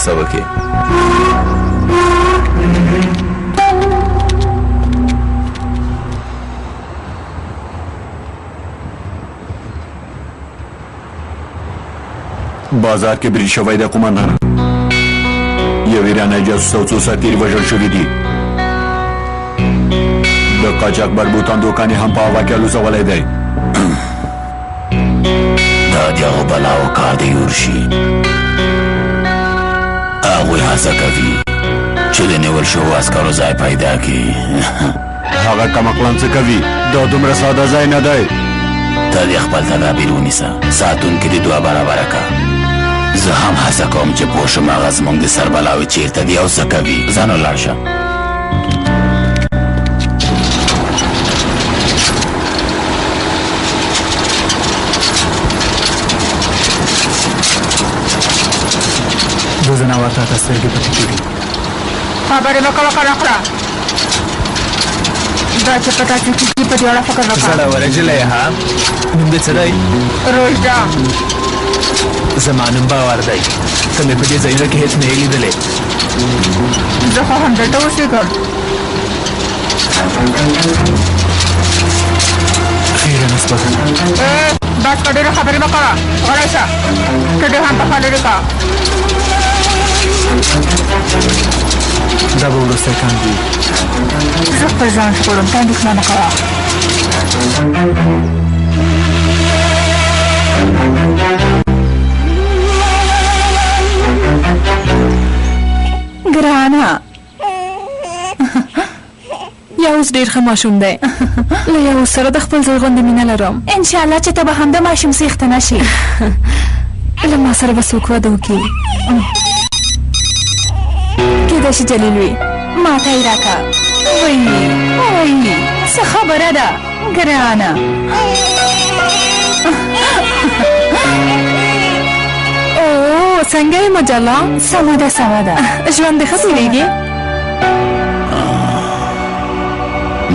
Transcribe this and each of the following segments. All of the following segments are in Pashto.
خلاصه وکړي. بازار کې برید شوی دی قومندان. یو ایرانی جاسوس او څو سرتیري وژل شوي دي. د قاچاقبر بوتان دوکان یې هم په هوا کې الوزولی دی. دا د هغو بلاو کار دی یورشي. هغوی هڅه کوي چې د نیول شوو عسکرو ځای پیدا کړي. هغه کمقلان څه کوي؟ دا دومره ساده ځای نه دی. ته دې خپل تدابیر ونیسه، ساتونکي دې دوه برابره کړه. زه هم هڅه کوم چې پوه شم هغه زموږ د سر بلاوې چېرته دي او څه کوي. ځان ولاړ شه. دو ځناور تا ته سترګې پټې کړي. خبرې مه کوه کنه کړه. دا چې په تا کې کیږي په دې اړه فکر وکړه. زړوره نجلۍ ها؟ نوم دې څه دی؟ روژده. زما نوم باور دی. ته مې په دې ځایونو کې هېڅ نه یې لیدلی. زه خو هم دلته اوسېږم. خیره نسبت بس که ډېرې خبرې مه کوه. غلی شه. ته دې هم پخه لرې کړه. دا به وروستی کاند وي. زه خپل ځان ژغورم، ته اندېښنه مه کوه. ګرانه یا اوس ډېر ښه ماشوم دی. له یو سره د خپل زوی غوندې مینه لرم. انشاءالله چې ته به هم د ماشوم څښته نه شي. له ما سره به څوک واده وکړي. کېدای شي جلیل وي. ما ته یې راکړه. وایي څه خبره ده ګرانه. او څنګه یې مجله؟ سمه ده سمه ده. ژوند دې ښه تېرېږي؟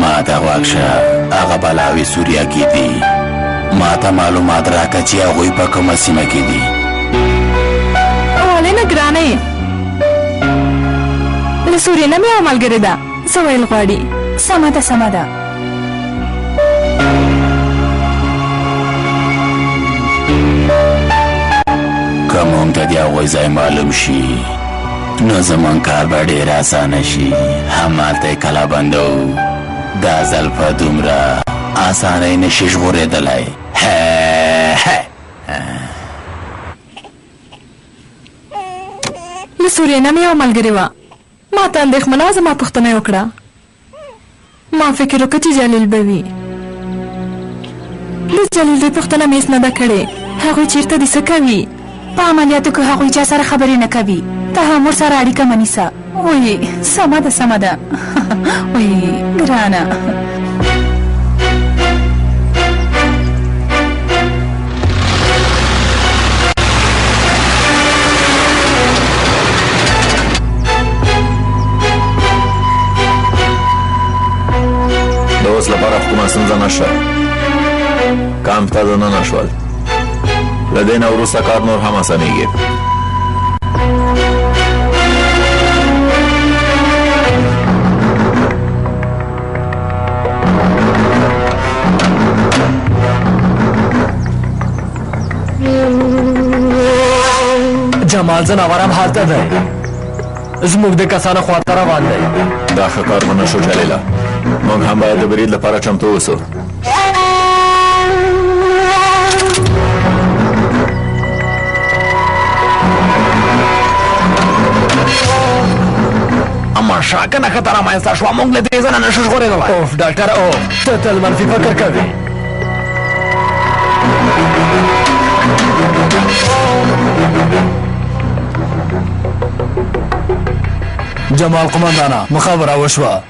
ما ته غوږ شه. هغه بلاوې سوریه کې دي. ما ته معلومات راکړه چې هغوی په کومه سیمه کې دي. ولې نه ګرانې؟ له سوریې نه مې یوه ملګرې ده. څه ویل غواړي؟ سمه ده سمه ده. که موږ ته د هغوی ځای معلوم شي نو زموږ کار به ډېر اسانه شي. همالته یې کلابندو. دا ځل په دومره اسانۍ نشي ژغورېدلی. له سوریې نه مې یوه ملګرې وه. ما ته اندېښمنه وه. زما پوښتنه یې وکړه. ما فکر وکړه چې جلیل به وي. د جلیل دوی پوښتنه مې هېڅ نه ده کړې. هغوی چېرته دي، څه کوي؟ په عملیاتو کې هغوی چا سره خبرې نه کوي. ته هم ورسره اړیکه مه نیسه. وایي سمه ده سمه ده. وایي ګرانه. د اوس لپاره کومه ستونزه نشته. کامپ ته دننه شول. له دې نه وروسته کار نور هم اسانېږي. جمال ځناور هم هلته دی. زموږ د کسانو خواته روان دی. دا ښه کار ونه شو جلیله. موږ هم باید د برید لپاره چمتو اوسو. اما شاکه نه خطر رامنځته شوه. موږ له دې ځایه نشو ژغورېدلی. اوف ډاکټر اوف ته تل منفي فکر کوې. جمال قمندانه مخابره وشوه.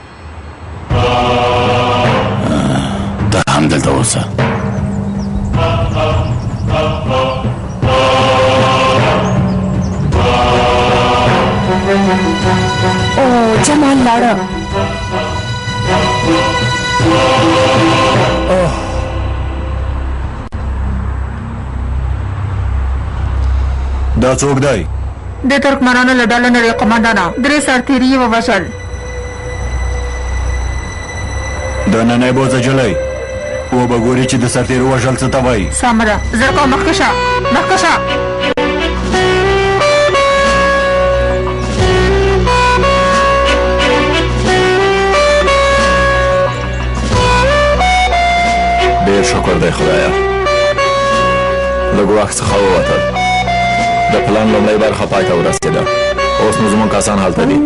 ته هم دلته اوسه. او جمال لاړه. دا څوک دی؟ د ترکمنانو له ډلې نه قمندانه 3 سرتیري یې ووژل. د نننۍ بوځه جلۍ وبه ګوري چې د سرتیرو وژل څه ته وایي. سمه ده، زرکو مخکې شه مخکې شه. ډېر شکر دی خدایه، لږ وخت څخه ووتل. د پلان لومړۍ برخه پای ته ورسېده، اوس نو زموږ کسان هلته دي.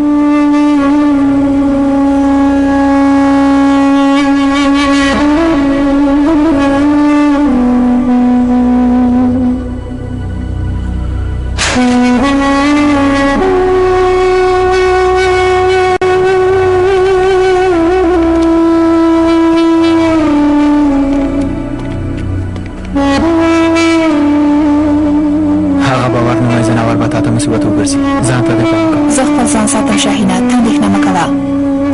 زه خپل ځان ساتم شاهینه، ته اندېښنه مه کوه،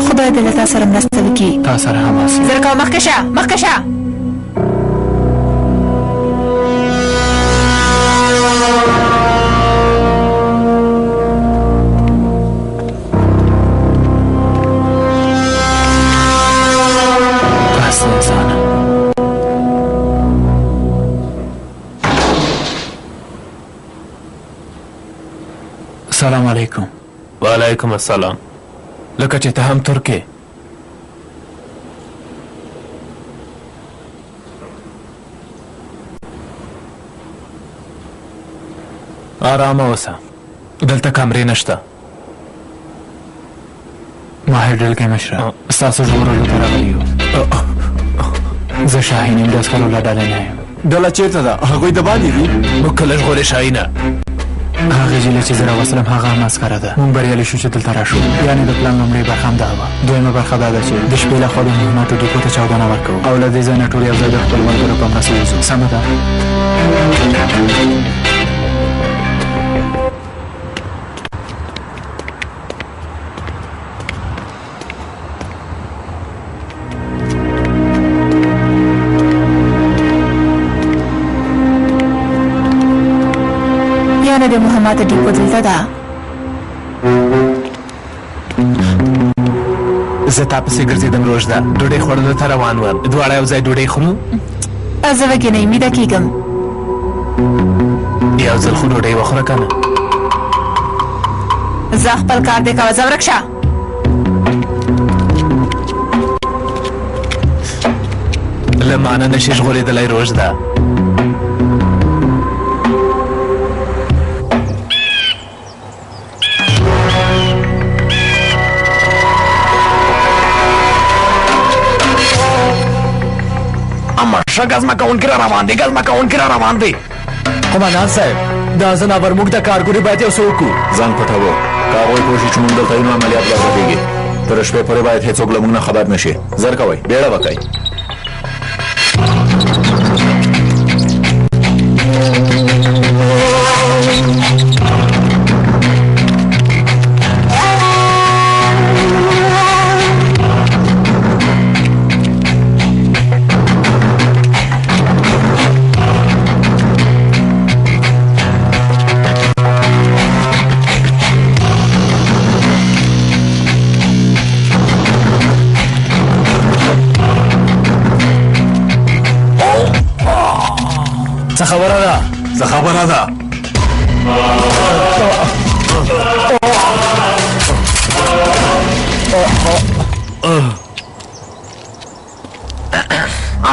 خدای دې له تا سره مرسته وکړي. تا سره هم هسې. زرکو مخکې شه مخکې شه. بس انسانه. سلام علیکم. وعلیکم السلام. لکه چې ته هم ترکې. آرامه اوسه، دلته کمرې نشته. ماهر ډلګۍ مشره، ستاسو ژغورلو ته راغلي یو. زه شاهین یم، د عسکرو له ډلې نه یم. ډله چېرته ده؟ هغوی د باندې دي؟ موږ کله ژغورې شاهینه؟ هغه جیله چې زه راوستلم هغه هم عسکره ده. موږ بریالي شو چې دلته راشو. یعنې د پلان لومړۍ برخه هم دا وه. دویمه برخه دا ده چې د شپې لخوا د مهماتو ډیپو ته چاودنه ورکوو او له دې ځای نه ټول یو ځای د خپل ملګرو په مرسته وځو. سمه ده؟ یعنې د مهماتو ډیپو دلته ده. زه تا پسې ګرځېدم روژده، ډوډۍ خوړلو ته روان وم. دواړه یو ځای ډوډۍ خورو؟ زه وږې نه یم، ویده کېږم. یو ځل خو ډوډۍ وخوره که نه؟ زه خپل کار دی کوه، ځه ورک شه. له مانه نشي ژغورېدلی روژده. ښه ګزمه کوونکي را روان دي، ګزمه کوونکي را روان دي. قمندان صاحب، دا ځناور موږ د کارګوري باید یو څه وکړو. ځان پټوه، که هغوی پوه شي چې موږ دلته یو نو عملیات به غږېږي. تر شپې پورې باید هېڅوک له موږ نه خبر نه شي. زر کوئ، بیړه وکئ. څه خبره ده؟ څه خبره ده؟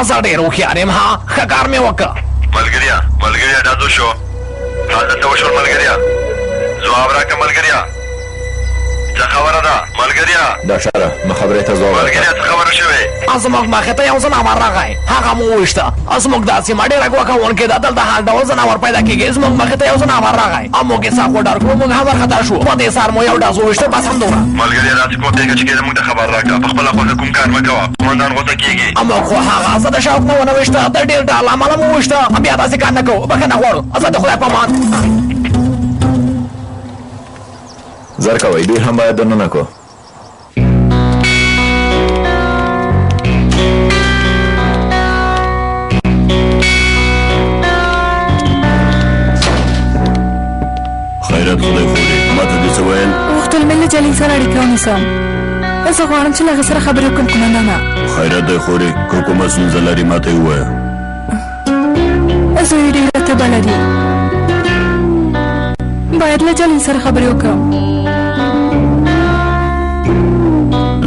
زه ډېر هوښیار یم. ها، ښه کار مې وکړه. ملګریا ډازو شو، حالت ته وشول ملګریا. ځواب راکړه ملګریا، څه خبره ده ملګریا؟ ډاکټره مخابرې ته ځواب ملګریا څه خبره شوې؟ زموږ مخې ته یو ځناور راغی، هغه مو وویشته. زموږ دا سیمه ډېره ګواښونکې ده، دلته هر ډول ځناور پیدا کېږي. زموږ مخې ته یو ځناور راغی، موږ یې ساخ وډار کړو، موږ هم وارخطا شو. په دې سهار مو یو ډاز وویشته، بس همدومره. ملګریا داسې کوم دی چې کېده موږ ته خبر راکړه، په خپله خوښه کوم کار مه کوه، قمندان غوسه کېږي. موږ خو هغه زه د شوق نه ونه ویشته، د ډېر ډار له امله مو وویشته. بیا داسې کار نه کوو، بښنه غواړو. زه د خدای په امان. زر کوئ، دوی هم باید دننه کړو. خیرت خدای خوري. سره اړیکه ونیسم. زه غواړم چې له هغې سره خبرې وکړم قومندانه. خیرات دی خورې که کومه ستونزه لري ماته یې ووایه. زوی یې ډېره تبه لري، باید له جلیل سره خبرې وکړم.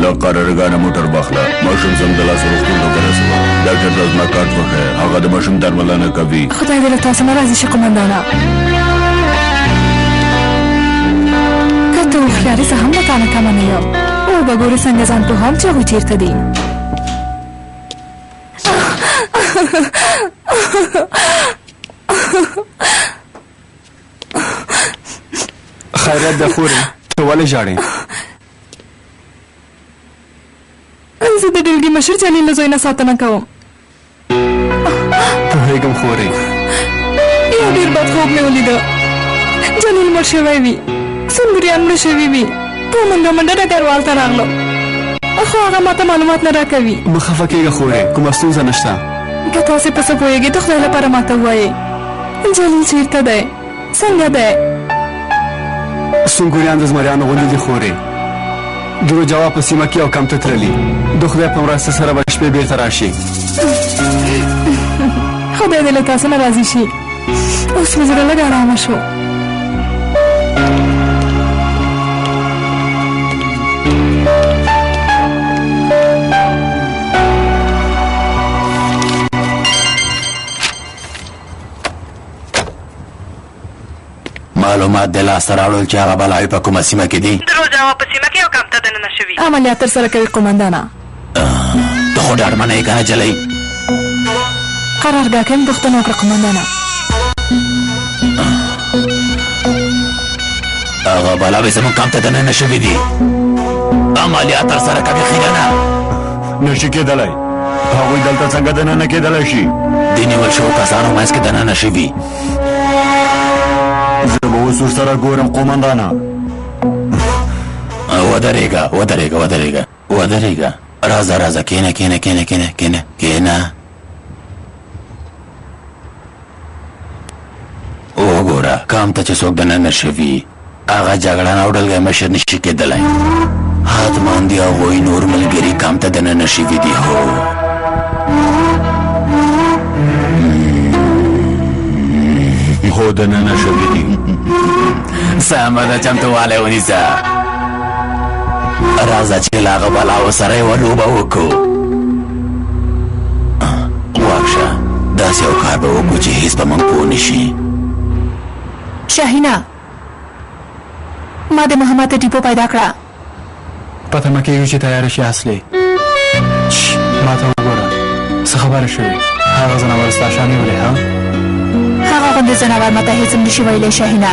له قرارګانه موټر واخله، ماشوم سمدلاسه روغتون ته ورسوه. ډاکټر ته زما کارت وښیه، هغه د ماشوم درملنه کوي. خدای دې له تاسو نه راضي شي قومندانه. که ته هوښیار یې زه هم له تا نه کمه نه یم. وبه ګورې څنګه ځان پوهوم چې هغوی چېرته دي. خیرات ده خورې، ته ولې ژاړې؟ زه د ډلګي مشر جلیل له زوی نه ساتنه کوم. پوهېږم خورې. یو ډېر بد خوب مې ولیده. جلیل مړ شوی وي، سنګریان مړه شوي وي. په منډه منډه ډګروال ته راغلم، خو هغه ماته معلومات نه راکوي. مه خفه کېږه خورې، کومه ستونزه نشته. که تاسې په څه پوهېږئ د خدای لپاره ماته ووایئ. جلیل چېرته دی؟ څنګه دی؟ سنګوریان د زمریانو غوندې دي خورې. درو جواب په سیمه کې او کم ته تللي. د خدای په مرسته سره به شپې بېرته راشي. خدای دې له تاسو نه راضي شي. اوس مې زړه لږ ارامه شو. معلومات د لاسته راوړل چې هغه بلاوې په کومه سیمه کې دي. درو جواب په سیمه کې او کم ته دننه شوي. عملیات ترسره کوي قومندانه. ته خو ډاډمنه یې که نه جلۍ؟ قرارګاه کې مې پوښتنه وکړه قومندانه. هغه بلاوې زموږ کام ته دننه شوي دي. عملیات ترسره کوي خیرانه. نشي کېدلی. هغوی دلته څنګه دننه کېدلی شي؟ د نیول شوو کسانو منځ کې دننه شوي. زه به اوس ورسره ګورم قومندانه. ودرېږه ودرېږه ودرېږه ودرېږه. راځه راځه کېنه کېنه کېنه کېنه کېنه کېنه. وګوره کام ته چې څوک دننه شوي هغه جګړن او ډلګی مشر نشي کېدلی. حتما د هغوی نور ملګري کام ته دننه شوي دي. هو دننه شوي دي. سمه ده چمتووالی ونیسه. راځه چې له هغه بلاو سره یوه لوبه وکړو. واکشه داسې یو کار به وکړو چې هېڅ به موږ پوه نه شي. شاهینه ما د محمد ته ټیپو پیدا کړه. پته مه کېږي چې تیاره شي اصلي. ما ته وګوره څه خبره شوې؟ هغه ځناور ستا شا نیولې ها؟ هغه غوندې ځناور ماته هېڅ هم نشي ویلی شاهینه،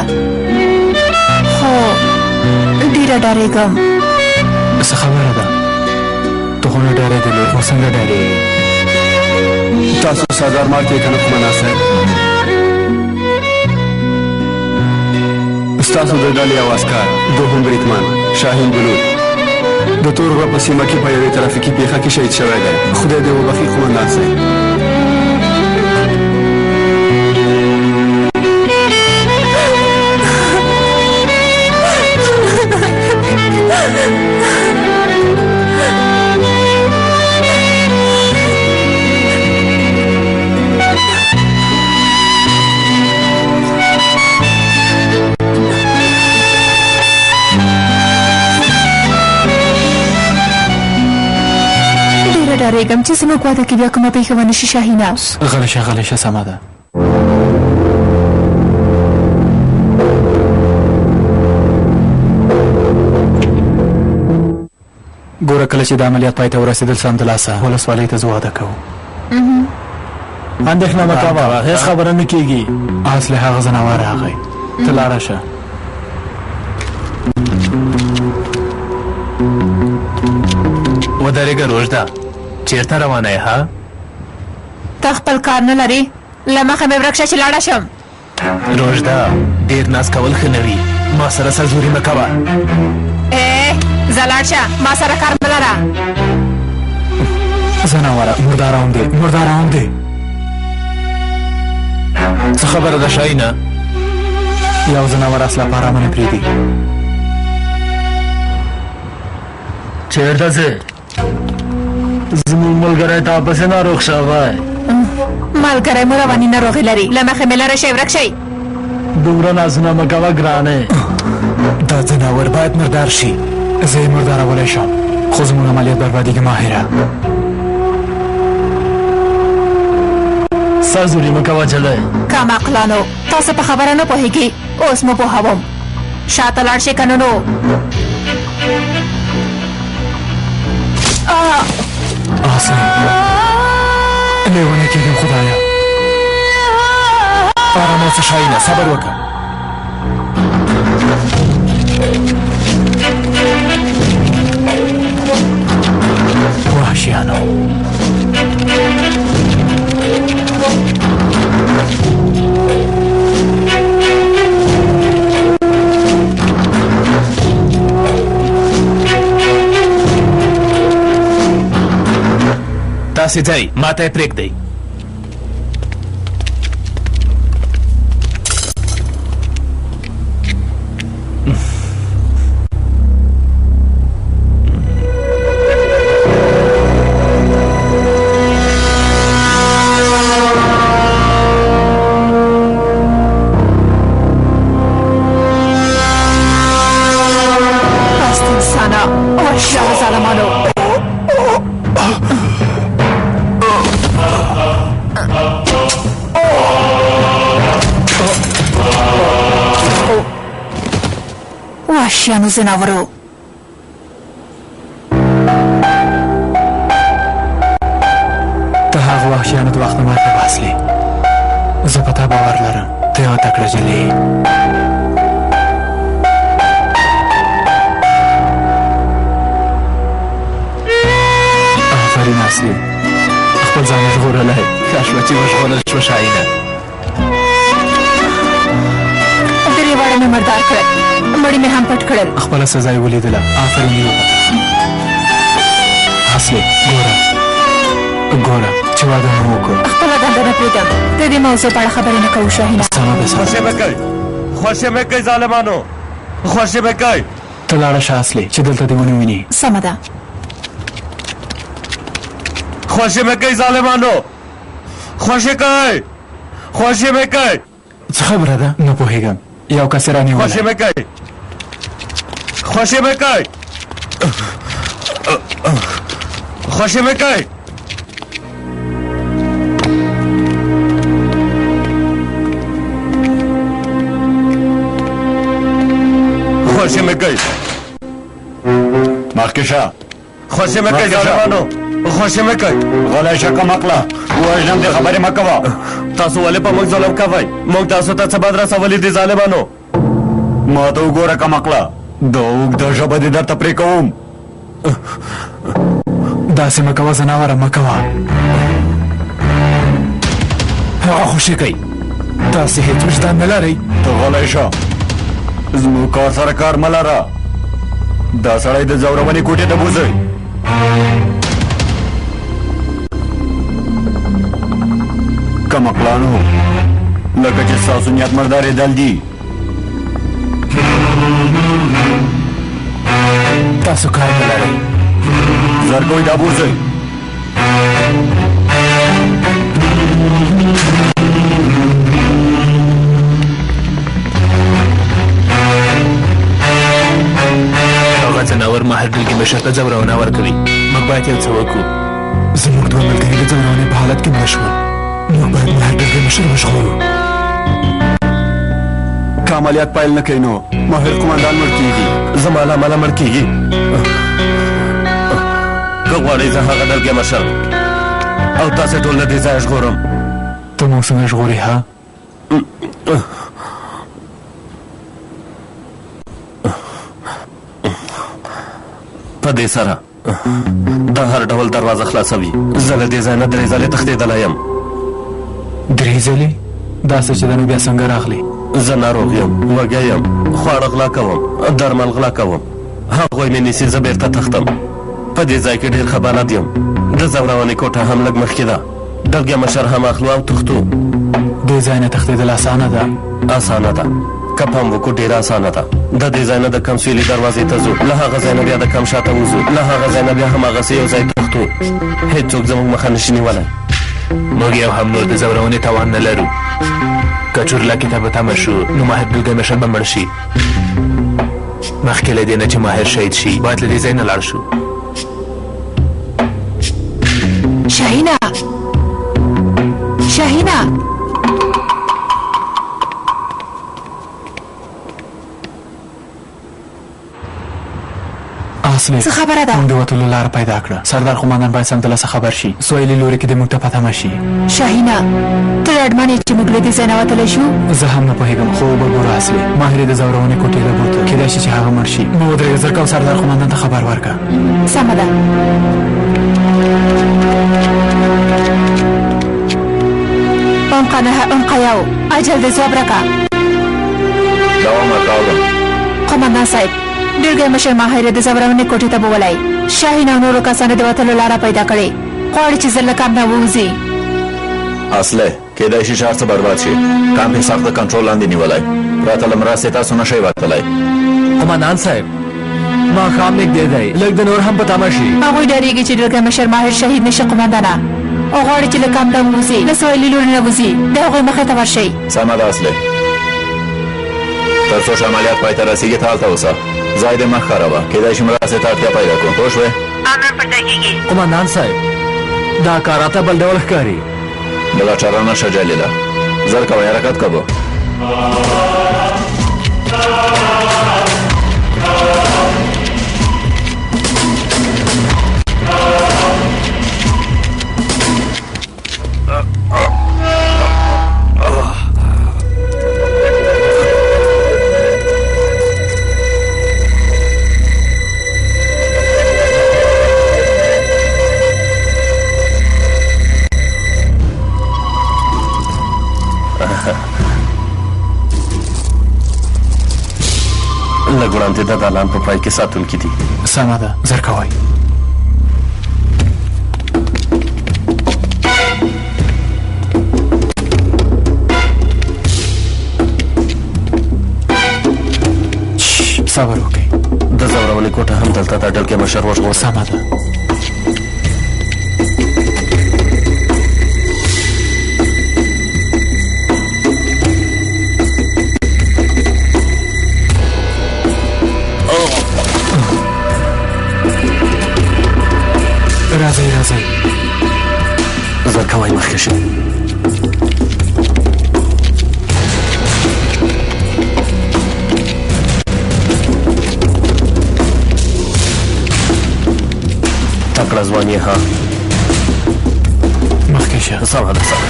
خو ډېره ډارېږم. څه خبره ده؟ ته خو نه ډارېدلې، خو څنګه ډارېږې؟ تاسو سردار مار کې که نه قومندان صاحب؟ ستاسو د ډلې یو عسکر دوهم بریدمن شاهین بلود د تور غره په سیمه کې په یوې ترافیکي پیښه کې شهید شوی دی. خدای دې وبخښي قومندان صاحب. ډارېږم چې زموږ واده کې بیا کومه پېښه ونه شي شاهینه. غلی شه غلی شه، سمه ده. ګوره کله چې د عملیات پای ته ورسېدل سمدلاسه ولسوالۍ ته زه واده کوو. اندېښنه مه کوه، هېڅ خبره نه کېږي. اصلي هغه ځناور راغی، ته لاړه شه. ودرېږه روژده، چېرته روانه یې ها؟ ته خپل کار نه لرې، له مخه مې ورک شه چې لاړه شم. روژده ډېر ناز کول ښه نه وي، ما سره سرزوري مه کوه. ځه لاړ شه، ما سره کار مه لره. ځناوره مرداران دی، مرداران دی. څه خبره ده شاهینه؟ یو ځناور اصله په ارامه نه پرېږدي. چیرته ځې زموږ ملګری تا پسې ناروغ شوی ملګری مو رواني ناروغي لري له مخې مې لره شئ ورک شئ دومره نازونه مه کوه ګرانې دا ځناور باید مردار شي زه یې مردارولی شم خو زموږ عملیات بربادیږي ماهره سرزوري مه کوه جلی کم عقلانو تاسو په خبره نه پوهېږي اوس مو پوهوم شاته لاړ شئ که نه نو آسان لیونی کېږم خدایا آرام اوسه شاهینه صبر وکړه وحشیانو تاسې ځئ ما ته یې پرېږدئ وحشیانو زناورو ته هغه وحشیانو د وخت نه ماته باسلې زه په تا باور لرم ته یوه تکړه جلۍ آفرین اصلي خپل ځان ژغورلی ښه شوه چې وژغورل شوه شاهینه درې واړه مې مردار کړل مړي مې هم پټ کړل خپله سزا یې ولیدله آفرین یې وکړه اصلي ګوره چې واده مو وکړو خپله دنده نه پرېږدم د دې موضوع په اړه خبرې نه کوو شاهینه سمه ده خوشې مې کوئ خوشې مې کوئ ظالمانو خوشې مې کوئ ته لاړه شه اصلي چې دلته دې ونه ویني سمه ده خوشې مې کوئ ظالمانو خوشې کوئ خوشې مې کوئ څه خبره ده نه پوهېږم یو کس یې رانیولی خوشې مې کوئ خوشې مې کوئ خوشې مې کوئ خوشې مې کوئ مخکې شه خوشې مې کوئ ظالمانو خوشې مې کوئ غلی شه کم عقله ووژنم دې خبرې مه کوه تاسو ولې په موږ ظلم کوئ موږ تاسو ته څه بد رسولي دي ظالمانو ما ته وګوره کم عقله دا اوږده ژبه دې درته پرې کوم داسې مه کوه زناوره مه کوه هغه خوشي کوي تاسې هېڅ وجدان نه لرئ ته غلی شه زموږ کار سره کار مه لره دا سړی د ځورونې کوټې ته بوځئ کم عقلانو لکه چې ستاسو نیت مردارېدل دي تاسو کار نه لرئ زر کوئ دا بوځئ هغه ځناور ماهر ډلګي مشر ته ځورونه ورکوي موږ باید یو څه وکړو زموږ دوه ملګري د ځورونې په حالت کې مړه شول موږ باید ماهر ډلګي مشر وژغورو که عملیات پیل نه کوي نو ماهر قمندان مړ کېږي زما له امله مړ کېږي که غواړئ زه هغه ډلګی مشر او تاسې ټول له دې ځایه ژغورم ته موږ څنګه ژغورې ها په دې سره د هر ډول دروازه خلاصوي زه له دې ځای نه درې ځلې تښتېدلی یم درې ځلې دا څه چې د نو بیا څنګه راغلی زه ناروغ یم وږی یم خواړه غلا کوم درمل غلا کوم هغوی مې نیسي زه بېرته تښتم په دې ځای کې ډېر ښه بلد یم د ځورونې کوټه هم لږ مخکې ده ډلګی مشر هم اخلو او تښتو دې ځای نه تښتېدل اسانه ده اسانه ده که پام وکړو ډېره اسانه ده. د دې ځای نه د کم سویلي دروازې ته ځو، له هغه ځای نه بیا د کم شاته وځو، له هغه ځای نه بیا هماغسې یو ځای تښتو. هېڅوک زموږ مخه نشي نیولی. موږ یو هم نور د زورونې توان نه لرو. که چورلکې ته به تمه شو نو ماهر بلګی مشر به مړ شي. مخکې له دې نه چې ماهر شهید شي باید له دې ځای نه لاړ شو. شاهینه اصلي څه خبره ده؟ موږ د وتلو لاره پیدا کړه. سردار قوماندان باید سمدلاسه خبر شي. سویلي لوري کې د موږ ته پته مشي. شاهینه ته ډاډمن یې چې موږ له دې ځای نه وتلی شو؟ زه هم نه پوهېږم خو به ګوره اصلي ماهر د زورونې کوټې ته بوته. کېدای شي چې هغه مړ شي. نو ودرېږه زر کوه سردار قومندان ته خبر ورکړه. سمه ده. انقنها انقیاو اجل د ځواب راکړه. دوام ورکوم. قومندان صاحب ډېرګی مشر ماهر د زورونې کوټې ته بولی. شاهین او نورو کسانو د وتلو لاره پیدا کړې. غواړي چې زر له کمپ نه ووځي. اصله کېدای شي ښار څه برباد شي. کمپ یې سخت د کنټرول لاندې نیولی. پرته له مرستې تاسو نشئ وتلی. قومندان صاحب ماښام نږدې دی، لږ د نور هم په تمه شي. هغوی ډارېږي چې ډېرګی مشر ماهر شهید نشي. قومندانه او غواړي چې له کمپ نه ووځي، له سویلي لوري نه وځي. د هغوی مخې ته ورشئ. سمه ده اصله. تر څو چې عملیات پای ته رسېږي ته هلته اوسه. ځای دې مه خرابه. کېدای شي مرستې ته اړتیا پیدا کړو. پوه شوې؟ قومندان صاحب دا کار راته بل ډول ښکاري. بله چاره نشته جلیله. زر کوئ حرکت کوو. لږ وړاندې د دالان په پای کې ساتونکي دي. سمه ده زر کوئ. صبر وکړئ. د زورونې کوټه هم دلته د ډلګۍ مشر وژغوري. سمه ده. راځئ زر کوئ مخکې شئ. تکړه ځوان یې ها. مخکې شه. سمه ده سمه.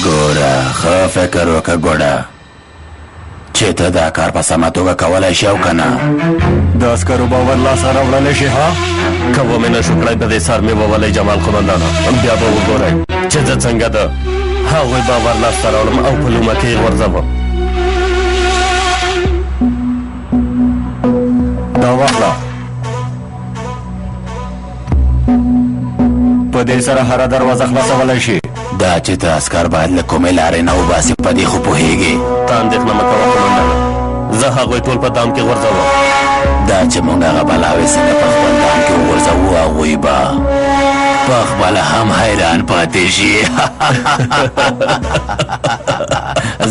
ګوره ښه فکر وکړه ګوډه چې ته دا کار په سمه توګه کولی شي او که نه. د عسکرو باور لاسه راوړلی شي ها. که ومې نه شو کړی په دې سر مې وولی جمال قومندانه. بیا به وګورئ چې زه څنګه د هغوی باور لاسته راوړم او په لومه کې یې غورځوم. دا واخله. په دې سره هره دروازه خلاصولی شي. دا چې ته عسکر باید له کومې لارې نه وباسې په دې خو پوهېږې. ته اندېښنه مه کوه قومندانه. زه هغوی ټول په دام کې غورځوم. دا چې موږ هغه بلاوې څنګه په خپل دام کې وغورځوو هغوی به په خپله هم حیران پاتې شي.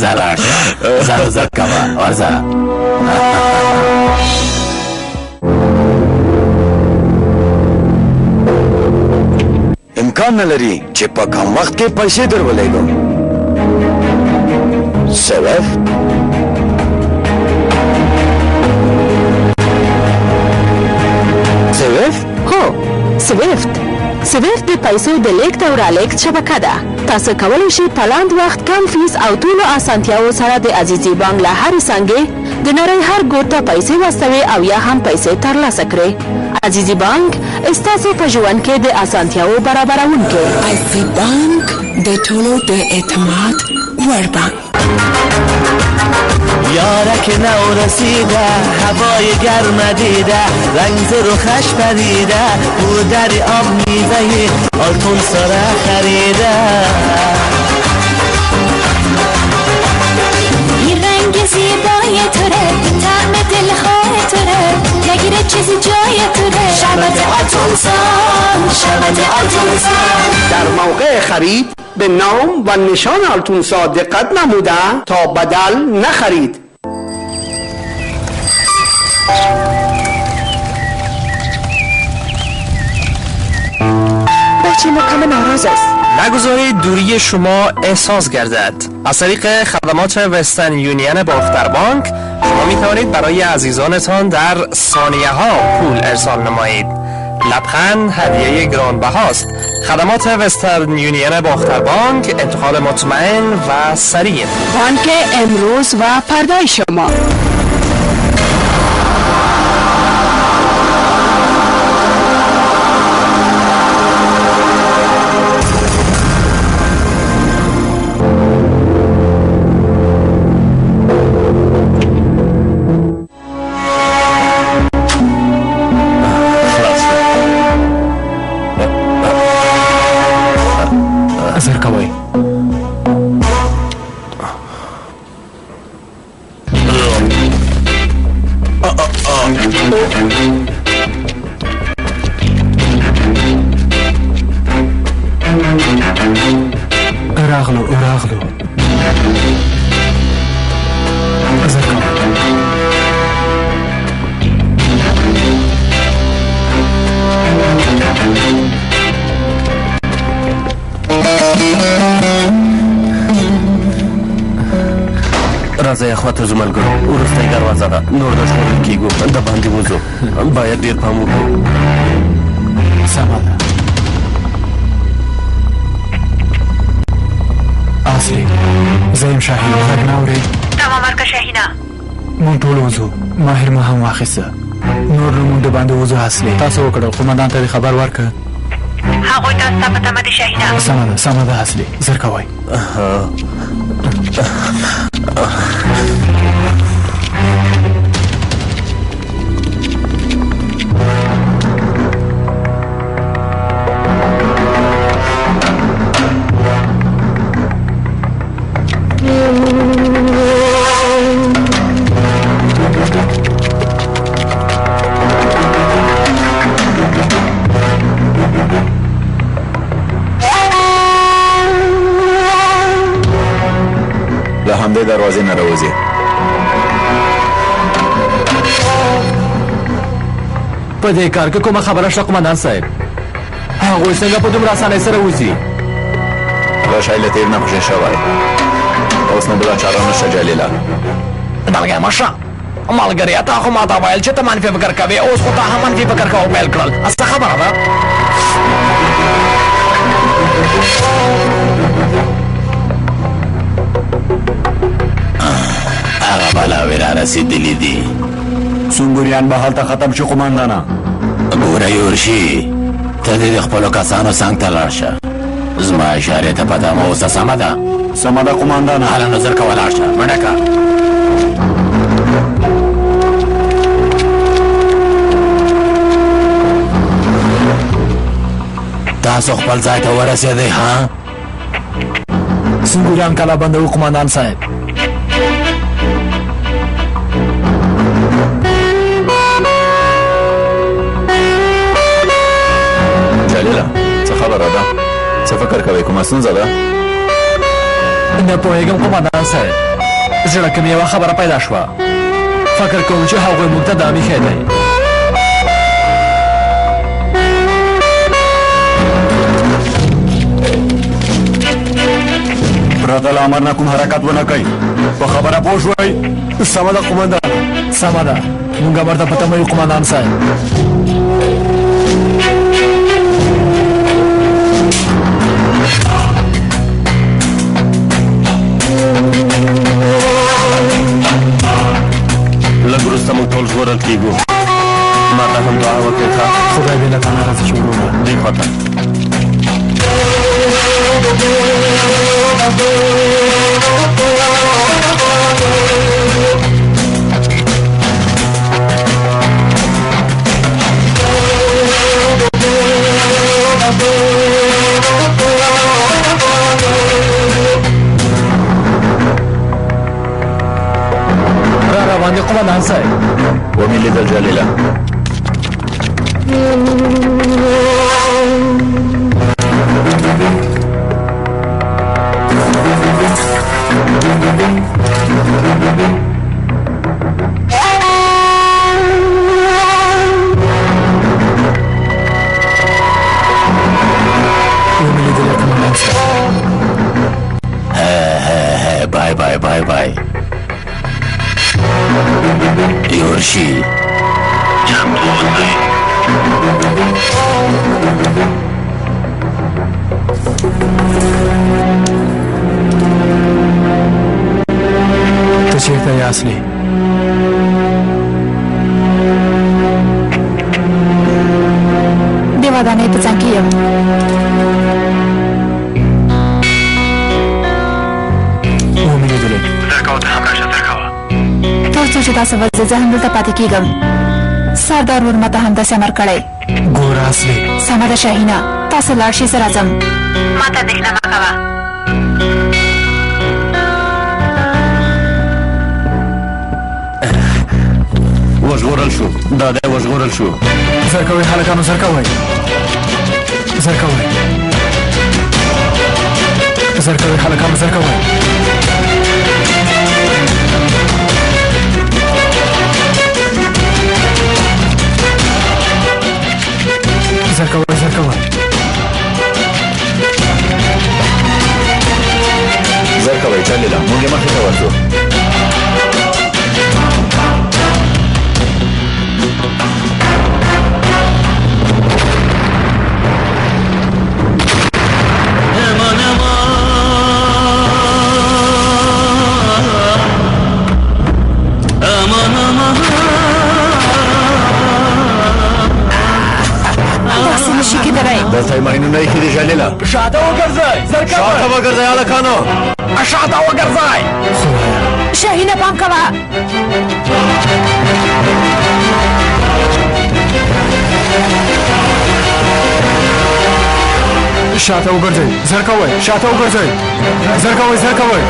ځه لاړ شه. ځه کوه ورځه. امکان نه لري چې په کم وخت کې پیسې درولېږم. سویفت هو سویفت د پیسو د لیږد او رالېږد شبکه ده. تاسو کولی شئ په لاند وخت کم فیس او ټولو اسانتیاوو سره د عزیزي بانک له هرې څنګې د نړۍ هر ګوټ ته پیسې واستوئ او یا هم پیسې ترلاسه کړئ. عزیزي بانک ستاسو په ژوند کې د اسانتیاوو برابروونکی. عزیزي بانک د ټولو د اعتماد وړ بانک. یارک نو رسیده هوای گرم دیده رنگ ز رخش پریده او در آب میوه آلتون سره خریده این رنگ زیبای توره طعم دلخواه توره نگیره چیزی جای توره شربت آلتونسان شربت آلتونسان. در موقع خرید به نام و نشان آلتونسا دقت نموده تا بدل نخرید. بچه ما کم ناراض است. نگذارید دوری شما احساس گردد. از طریق خدمات وسترن یونین باختر بانک شما می توانید برای عزیزانتان در ثانیه ها پول ارسال نمایید. لبخند هدیه گرانبهاست. خدمات وسترن یونین باختر بانک انتقال مطمئن و سریع. بانک امروز و پردای شما. زرکوي راغلو زرکوي راځه اخواته زملګرو وروستۍ دروازه ده نور د ژغورل کېږو د باندې وځو باید ډېر پام وکړو سمه ده اصلي زه یم شاهین غږ نه اورې تمام مرکه شاهینه مونږ ټول وځو ماهر ما هم واخیسته نور نو مونږ د باندې وځو اصلي تاسو وکړه قومندان ته خبر ورکړه هغوی ته ستا په تمه دي شاهینه سمه ده اصلي زر کوئ له همدې دروازې نه راوځي په دې کار کې کومه خبره شته قومندان صاحب هغوی څنګه په دومره اسانۍ سره وځي دا شی له تېر نه خوشې شوی اوس نو بله چاره نشته جلیله دلګی مشه ملګریا تا خو ما ته ویل چې ته منفي فکر کوې اوس خو تا هم منفي فکر کوو پیل کړل څه خبره ده هغه بلاوې را رسېدلي دي سنګوریان به هلته ختم شي قومندانه ګوره یورشي ته دې د خپلو کسانو څنګ ته لاړ شه زما اشارې ته په دمه اوسه سمه ده سمه ده قومندانه هله نو زر کوه لاړ شه منډه که تاسو خپل ځای ته ورسېدئ ها سنګوریان کلا بندوو قومندان صاحب جلیله څه خبره ده څه فکر کوئ کومه ستونزه ده نه پوهېږم قومندان صاحب زړه کې مې یوه خبره پیدا شوه فکر کوم چې هغوی موږ ته دا میښی دی پرته له امر نه کوم حرکت ونه کوئ په خبره پوه شوئ سمه ده قومندان سمه ده مونږ امر ته په تمه یو قومندان صاحب لږ وروسته موږ ټول ژغورل کېږو ما ته هم دعا وکړئ ښه خدای دې له تا نه راضي شي وروره دې خواته Thank you. لیدل جلیله Bye bye bye bye. Yorshi. Jam ته چیرته یې اصلي د ودانۍ په څنګ کې یم ومې لیدلې زرکاو ته هم راشه زرکاوه تر څو چې تاسو ورځئ زه هم دلته پاتې کېږم سردار ور ماته همداسې امر کړی ګوره اصلي سمه ده شاهینه تاسو لاړ شئ زه راځم ما ته اندېښنه مه کوه وژغورل شو دا دی وژغورل شو زر کوئ هلکانو زر کوئ زر کوئ زر کوئ هلکانو زر کوئ زر کوئ زر کوئ زر کوئ جلیله موږ یې مخې ته ورځو دلته یې ماینونه ایښي دي جلیله شاته وګرځئ زرکاوه شاته وګرځئ هلکانو شاته وګرځئ شاهینه پام کوه شاته وګرځئ زر کوئ شاته وګرځئ زر کوئ زر کوئ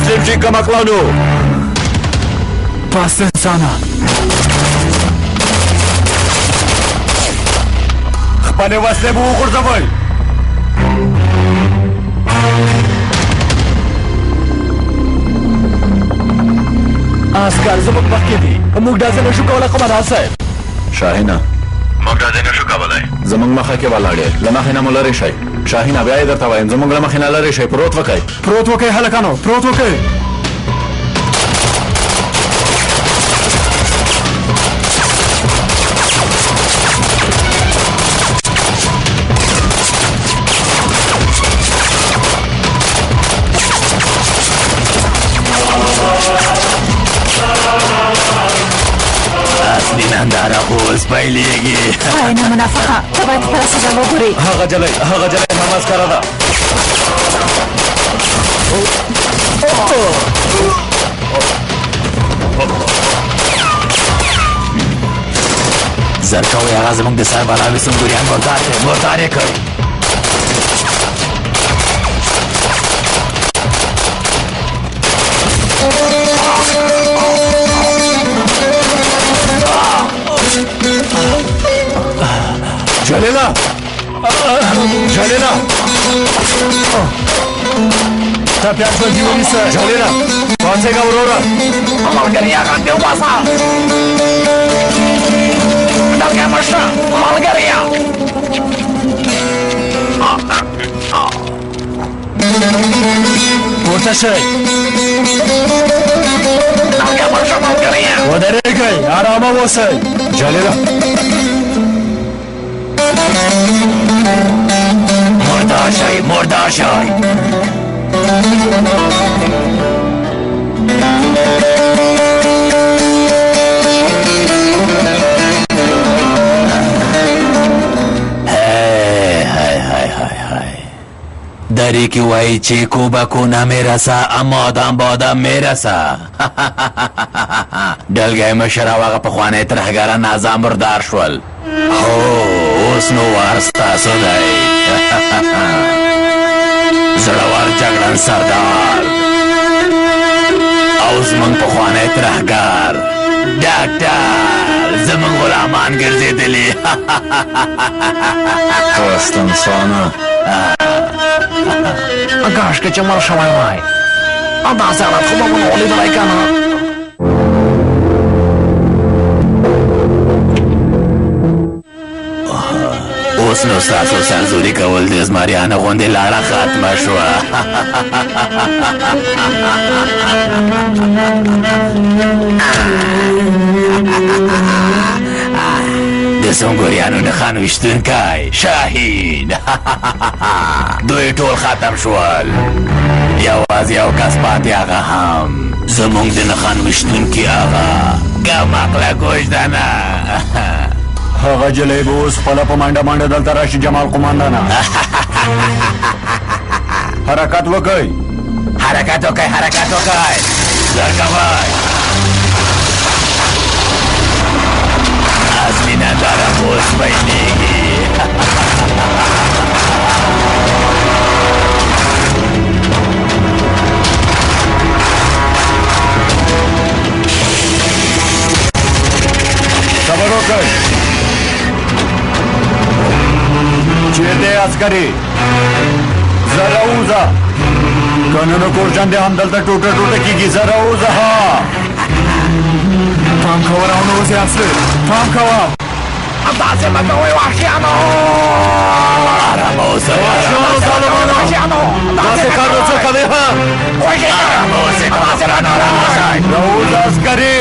تسلیم شي کمکلانو پاس انسانه خپلې وسلې به وغورځوئ عسکر زموږ مخکې دي موږ ډزې نشو کولی قمندان صاحب شاهینه موږ ډزې نشو کولی زموږ مخه کې ولاړې له مخې نه مو لرې شئ شاهینه بیا یې درته وایم زموږ له مخې نه لرې شئ پروت وکئ پروت وکئ هلکانو پروت وکئ اصلي ننداره خو اوس پیلېږي خاینه منافقه ته باید خپله سزا وګورې هغه جلی هم عسکره ده زر کوئ هغه زموږ د سر بلاوي سنګوریان مردار یې کړ جلیله جلیله ټپیان ژوندي ونیسه جلیله پاڅېږه وروره ملګري هغه دې وباسه دلګی مه شه ملګريه پورته شئ دلګی مه شه ملګريه ودرېږئ ارامه اوسئ جلیله مردار شئ د دری کی وای چې کوبا کو نه میرسا اما آدم با آدم میرسا دلګای مشره واغه په خوانه ترهګاره نظام بردار شول هو اوس نو وارستا سودای زړور جګړن سردار او زمون په خوانه ترهګار ډاکټر زمون غلامان ګرځېدلی خواستن سانه کاش که چې مړ شوی وای داسې حالت خو به مو نه ولیدلی که نه اوس نو ستاسو سرزوري کول د زمریانو غوندې لاړه ختمه شوه د سنګوریانو نښان ویشتونکی شاهین دوی ټول ختم شول یوازې یو کس پاتې هغه هم زموږ د نښان ویشتونکي هغه کمقله کوژدنه هغه جلی به اوس خپله په منډه منډه دلته راشي جمال قماندانه حرکت وکئ حرکت وکئ حرکت وکئ زر کوئ اصلي ننداره اوس پیلېږي صبر وکئ چیرته عسکري زه راوځه که نه نو کورجن دې همدلته ټوټه ټوټه کېږي زه راوځه پام کوه راونوځې اصلي پام کوه داسې مه کوئ وحشیانو آرامه اوسئ وحشیانو داسې کار نو څه کوې ها آرامه اوسئ داسې رانه آرامه اوسئ راوځه عسکري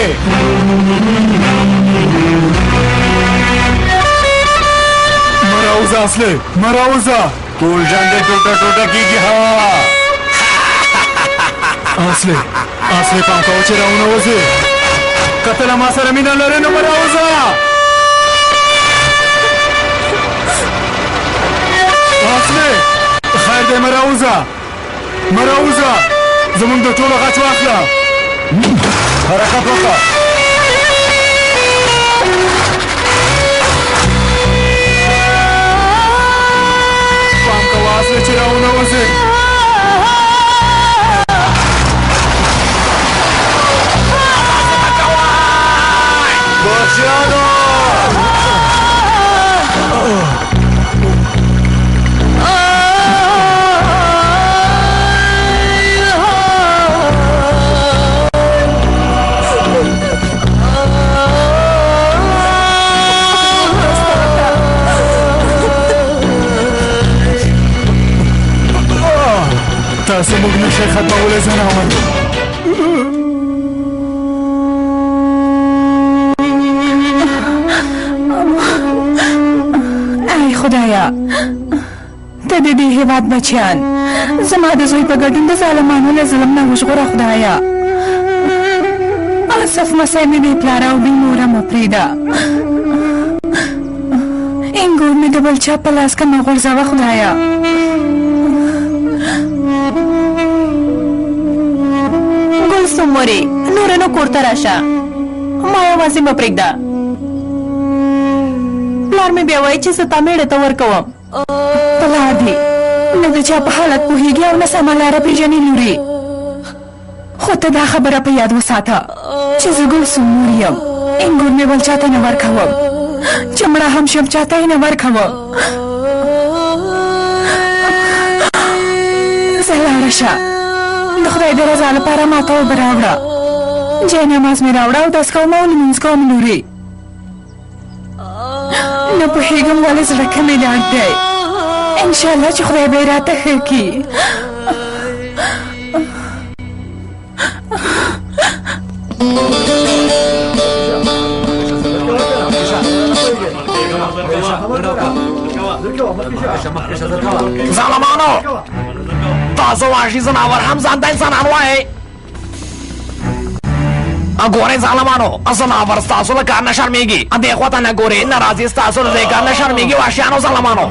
مراوزه اصلي مراوزه کورجن دې ټوټه ټوټه کېږي اصلي پام کوه چې راونوځې که ته له ما سره مینه لرې نو مراوزه اصلي خیر دی مراوزه زمونږ د ټولو غچ واخله حرکت وکړه پام کوه اصلي چې راونوځې باشیانو تاسو موږ نشئ ختمولی ځناور ای خدایا ته د دې هېواد بچیان زما د زوی په ګډون د ظالمانو له ظلم نه وژغوره خدایا اسف مسی مې بې پلاره او بې موره مه پرېږده انګور مې د بل چا په لاس کې مه غورځوه خدایا ګلسوم مورې نوره نو کور ته راشه ما یوازې مه پرېږده پلار مې بیا وایي چې زه تا میړه ته ورکوم پلار دې نه د چا په حالت پوهېږي او نه سمه لاره پېژني لورې خو ته دا خبره په یاد وساته چې زه ګلسوم مور یم انګور مې بل چاته نه ورکوم چې مړه هم شم چاته یې نه ورکوم زه لاړه شه د خدای د رضا لپاره ماته اوبه راوړه جای نماز مې راوړه او داس کوم او لمونځ کوم لورې نه پوهېږم ولې زړه کې مې ډاډ دی انشاءالله چې خدای به یې راته ښه کړي ظالمانو تاسو وحشي ځناور هم ځان ته انسانان وایئ ګورئ ظالمانو ځناور ستاسو له کار نه شرمېږي دې خوا ته نه ګورئ نه راځي ستاسو له دې کار نه شرمېږي وحشیانو ظالمانو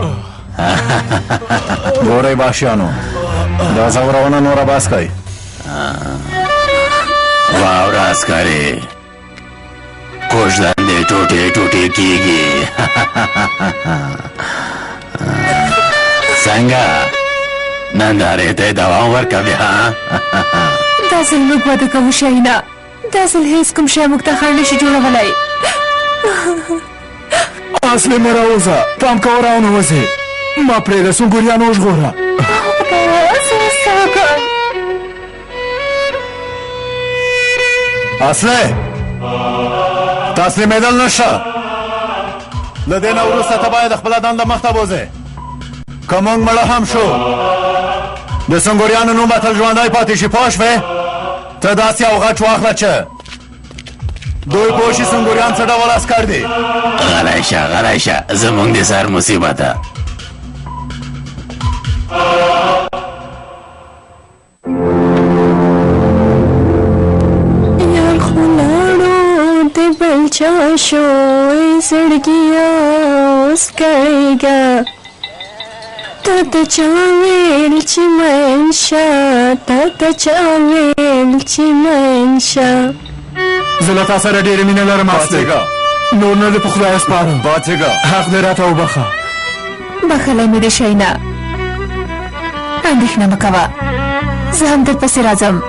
ګورئ باشیانو دا زورونه نوره باس کوي واوره عسکرې کوژدن دې ټوټې ټوټې کېږي څنګه نندارې ته یې دوام ورکوي ها دا ځل موږ واده کوو شاهینه دا ځل هېڅ کوم شی موږ ته خنډ نشي جوړولی اصلي مه راوځه پام کوه راونوځې ما پرېږده سنګوریانو وژغوره اصلي تسلیمېدل نشته له دې نه وروسته ته باید خپله دنده مخته بوځې که موږ مړه هم شو د سنګوریانو نوم به تل ژوندی پاتې شي پوه شوې ته داسې یو غچ واخله چې دوی پوه شي سنګوریان څه ډول عسکر دي غلی شه زموږ د سر مصیبته یار خو لاړو د بل چا شو زړګیا اوس کړېږه تا ته چا ویل چې مین شه تا ته چا ویل چې مین شه زه له تا سره ډېره مینه لرم اصلي نور نه دې په خدای سپارم حق دې راته وبخه بخلی مې دې شاهینه اندېښنه مه کوه زه هم درپسې راځم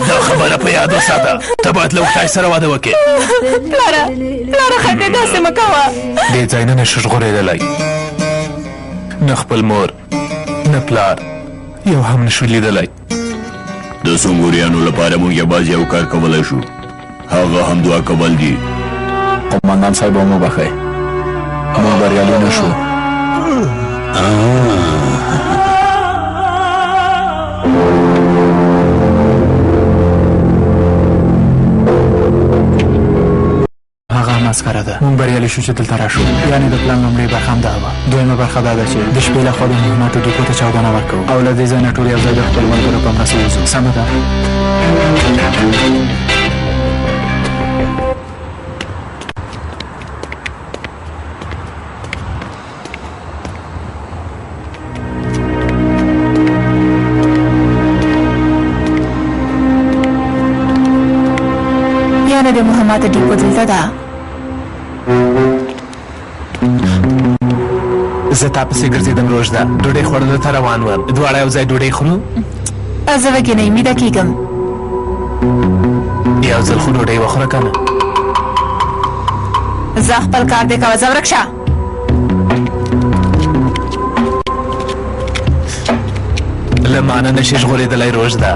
دا خبره په یاد وساته ته باید له وختای سره واده وکړې پلاره خټې داسې مه کوه دې ځای نه نشو ژغورېدلی نه خپل مور نه پلار یو هم نشو لیدلی د سنګوریانو لپاره موږ یوازې یو کار کولی شو هغه هم دعا کول دي قمندان صاحب هم وبخئ موږ بریالي نه شو هغه هم مسخره ده مونږ بریالي شو چې دلته راشو یعنې د پلان لومړۍ برخه هم دا وه دویمه برخه دا ده چې د شپې لخوا د مهماتو دوکو ته چاودنه ورکوو او له دې ځای نه ټول یو ځای د خپل ملګرو په مرسته وځو سمه ده یعنې د مهماتو ډیپو دلته ده زه تا پسې ګرځېدم روژده ډوډۍ خوړلو ته روان وم دواړه یو ځای ډوډۍ خورو زه وږې نه امیده کېږم یو ځل خو ډوډۍ وخوره که نه زه خپل کار دی کوه ځه ورک شه له مانه نشي ژغورېدلی روژده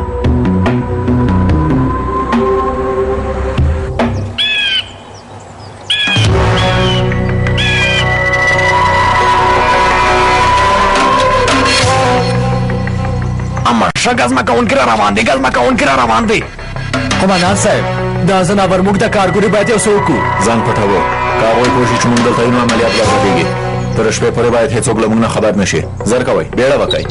ګزمه کوونکي را روان دي ګزمه کوونکي را روان دي قمندان صاحب دا ځناور موږ د کارګوري باید یو څه وکړو ځان پټوو که هغوی پوه شي چې موږ دلته یو نو عملیات به ورغېږي تر شپې پورې باید هېڅوک له موږ نه خبر نه شي زر کوئ بیړه وکئ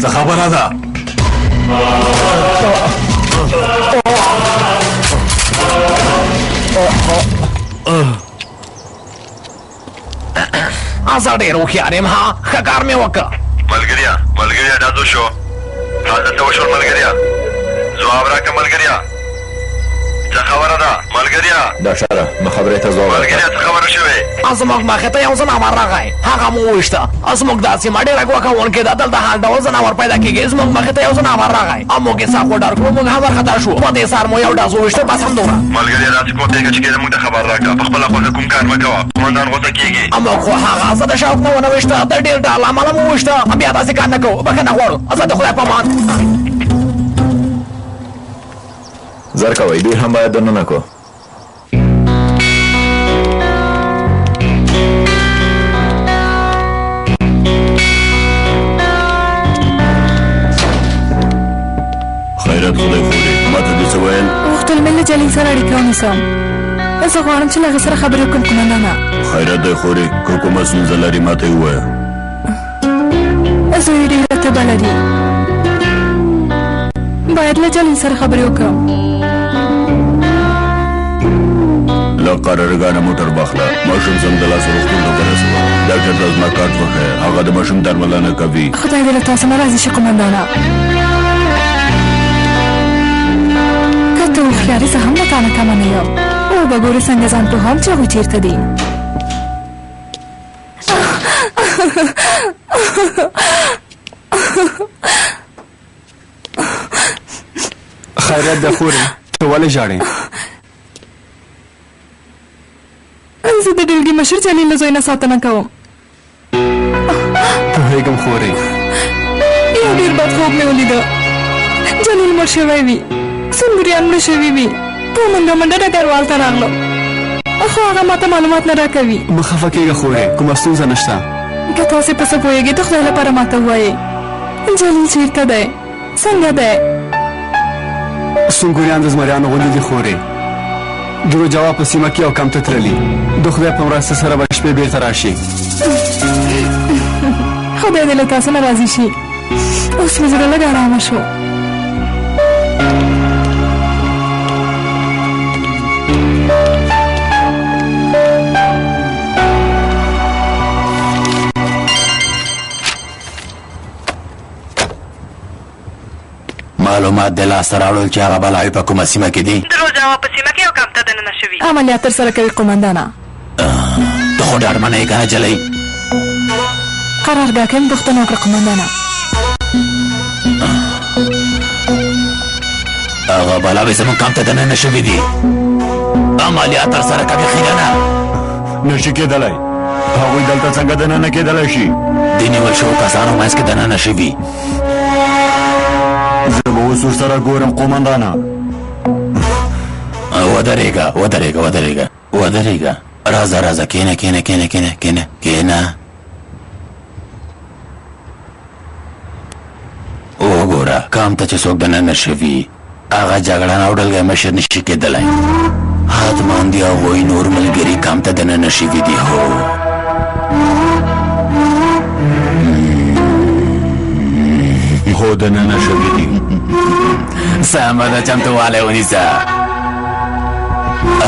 څه خبره ده زه ډېر هوښیار یم ها ښه کار مې وکړه ملګریا ډازو شو تازه څه وشول ملګریا ځواب راکړه ملګریا څه خبره ده ملګریا دا شاره ما خبرې ته ځواب ملګریا څه خبره شوې زموږ مخې ته یو ځناور راغی هغه مو وویشته زموږ دا سیمه ډېره ګوښه کوونکې ده دلته هر ډول ځناور پیدا کېږي زموږ مخې ته یو ځناور راغی او موږ یې ساق وډار کړو موږ هم وارخطا شو په دې سهار مو یو ډاز وویشته بس همدومره ملګریا داسې کوم پېښه چې کېده موږ ته خبر راکړه په خپله خوښه کوم کار مه کوه قمندان غوسه کېږي موږ خو هغه زه د شوق نه ونه ویشته د ډېر ډار له امله مو وویشته بیا داسې کار نه کوو بښنه غواړو زه د خدای په امان زر کوئ دوی هم باید دننه کو جلیل سره اړیکه ونیسم. زه غواړم چې له هغې سره خبرې وکړم قومندانه. خیرات دی خورې که کومه ستونزه لري ماته یې ووایه. زوی یې ډېره تبه لري. باید له جلیل سره خبرې وکړم. له قرارګانه موټر واخله ماشوم سمدلاسه روغتون ته ورسوه. ډاکټر ته زما کارت وښیه هغه د ماشوم درملنه کوي. خدای دې له تاسو نه راضي شي قومندانه. که ته هوښیار یې زه هم له تا نه کمه نه یم. وبه ګورې څنګه ځان پوهوم چې هغوی چېرته دي. خیرات ده خورې ته ولې ژاړې؟ زه د ډلګي مشر جلیل له زوی نه ساتنه کوم. پوهېږم خورې. یو ډېر بد خوب مې ولیده. جلیل مړ شوی وي، سنګریان مړه شوي وي. په منډه منډه ډګروال ته راغلم، خو هغه ماته معلومات نه راکوي. مه خفه کېږه خورې، کومه ستونزه نشته. که تاسې په څه پوهېږئ د خدای لپاره ماته ووایئ. جلیل چېرته دی؟ څنګه دی؟ سنګریان د زمریانو غوندې دي خورې. درو جواب په سیمه کې او کم ته تللي. د خدای په مرسته سره به شپې بېرته راشي. خدای دې له تاسو نه راضي شي. اوس مې زړه لږ ارامه شو. معلومات د لاسته راوړل چې هغه بلاوې په کومه سیمه کې دي. د روجاوا په سیمه کې یو کم ته دننه شوي. عملیات ترسره کوي قومندانه. ته خو ډاډمنه یې که نه جلۍ؟ قرارګاه کې مې پوښتنه وکړه قومندانه. هغه بلاوې زموږ کم ته دننه شوي دي. عملیات ترسره کوي خیره نه نشي کېدلی. هغوی دلته څنګه دننه کېدلی شي؟ د نیول شوو کسانو منځ کې دننه شوي. زه به اوس ورسره ګورم قومندانه. ودرېږه ودرېږه ودرېږه ودرېږه. راځه راځه کېنه کېنه کېنه کېنه کېنه کېنه. وګوره کام ته چې څوک دننه شوي هغه جګړن او ډلګی مشر نشي کېدلی. حتما د هغوی نور ملګري کام ته دننه شوي دي. هو دننه شوي دي. سمه ده چمتووالی ونیسه.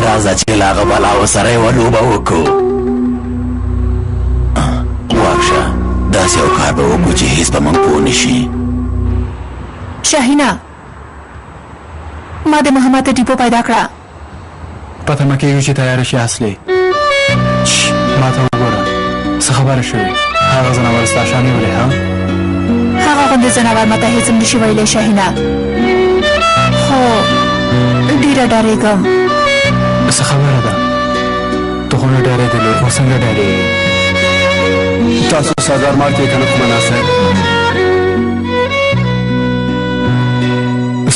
راځه چې له هغه بلاو سره یوه لوبه وکړو. واکشه داسې یو کار به وکړو چې هېڅ به موږ پوه نه شي. شاهینه ما د محمد ډیپو پیدا کړه. پته مه کېږي چې تیاره شي اصلي. ما ته وګوره څه خبره شوې؟ هغه ځناور ستا شا نیولی ها؟ هغه غوندې ځناور ماته هېڅ هم نشي ویلی شاهینه. خو ډېره ډارېږم. څه خبره ده؟ ته خو نه ډارېدلې، خو څنګه ډارېږې؟ تاسو سردار مار کې که نه قومندان صاحب؟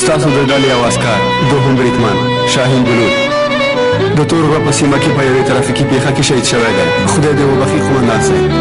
ستاسو د ډلې یو عسکر دوهم بریدمن شاهین بلود د تور غره په سیمه کې په یوې ترافیکي پیښه کې شهید شوی دی. خدای دې وبخښي قومندان صاحب.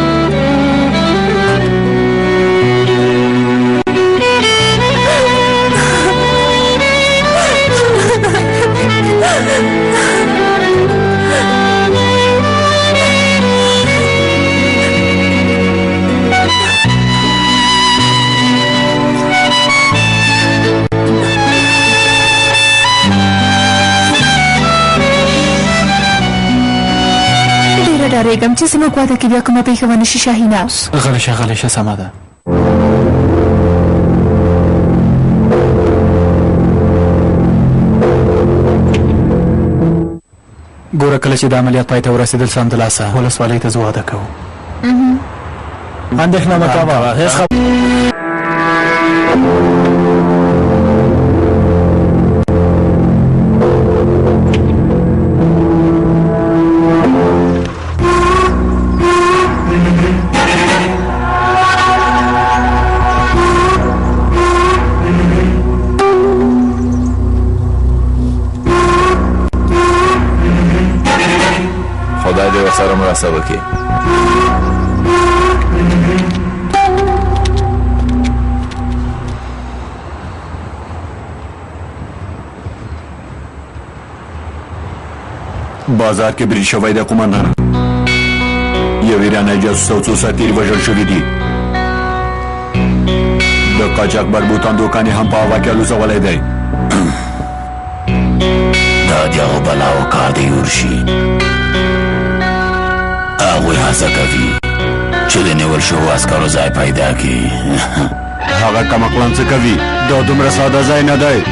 ډارېږم چې زموږ واده کې بیا کومه پېښه ونه شي شاهینه. غلی شه غلی شه سمه ده. ګوره کله چې د عملیات پای ته ورسېدل سمدلاسه ولسوالۍ ته زه واده کوو. اندېښنه مه کوه هېڅ خدای دې ورسره مرسته وکړي. بازار کې برید شوی دی قومندان. یو ایرانی جاسوس او څو سرتیري وژل شوي دي. د قاچاق بربوطان دوکان یې هم په هوا کې الوزولی دی. دا د هغو بلاو کار دی یورشي. هغوی هڅه کوي چې د نیول شوو عسکرو ځای پیدا کړي. هغه کمقلان څه کوي؟ دا دومره ساده ځای نه دی.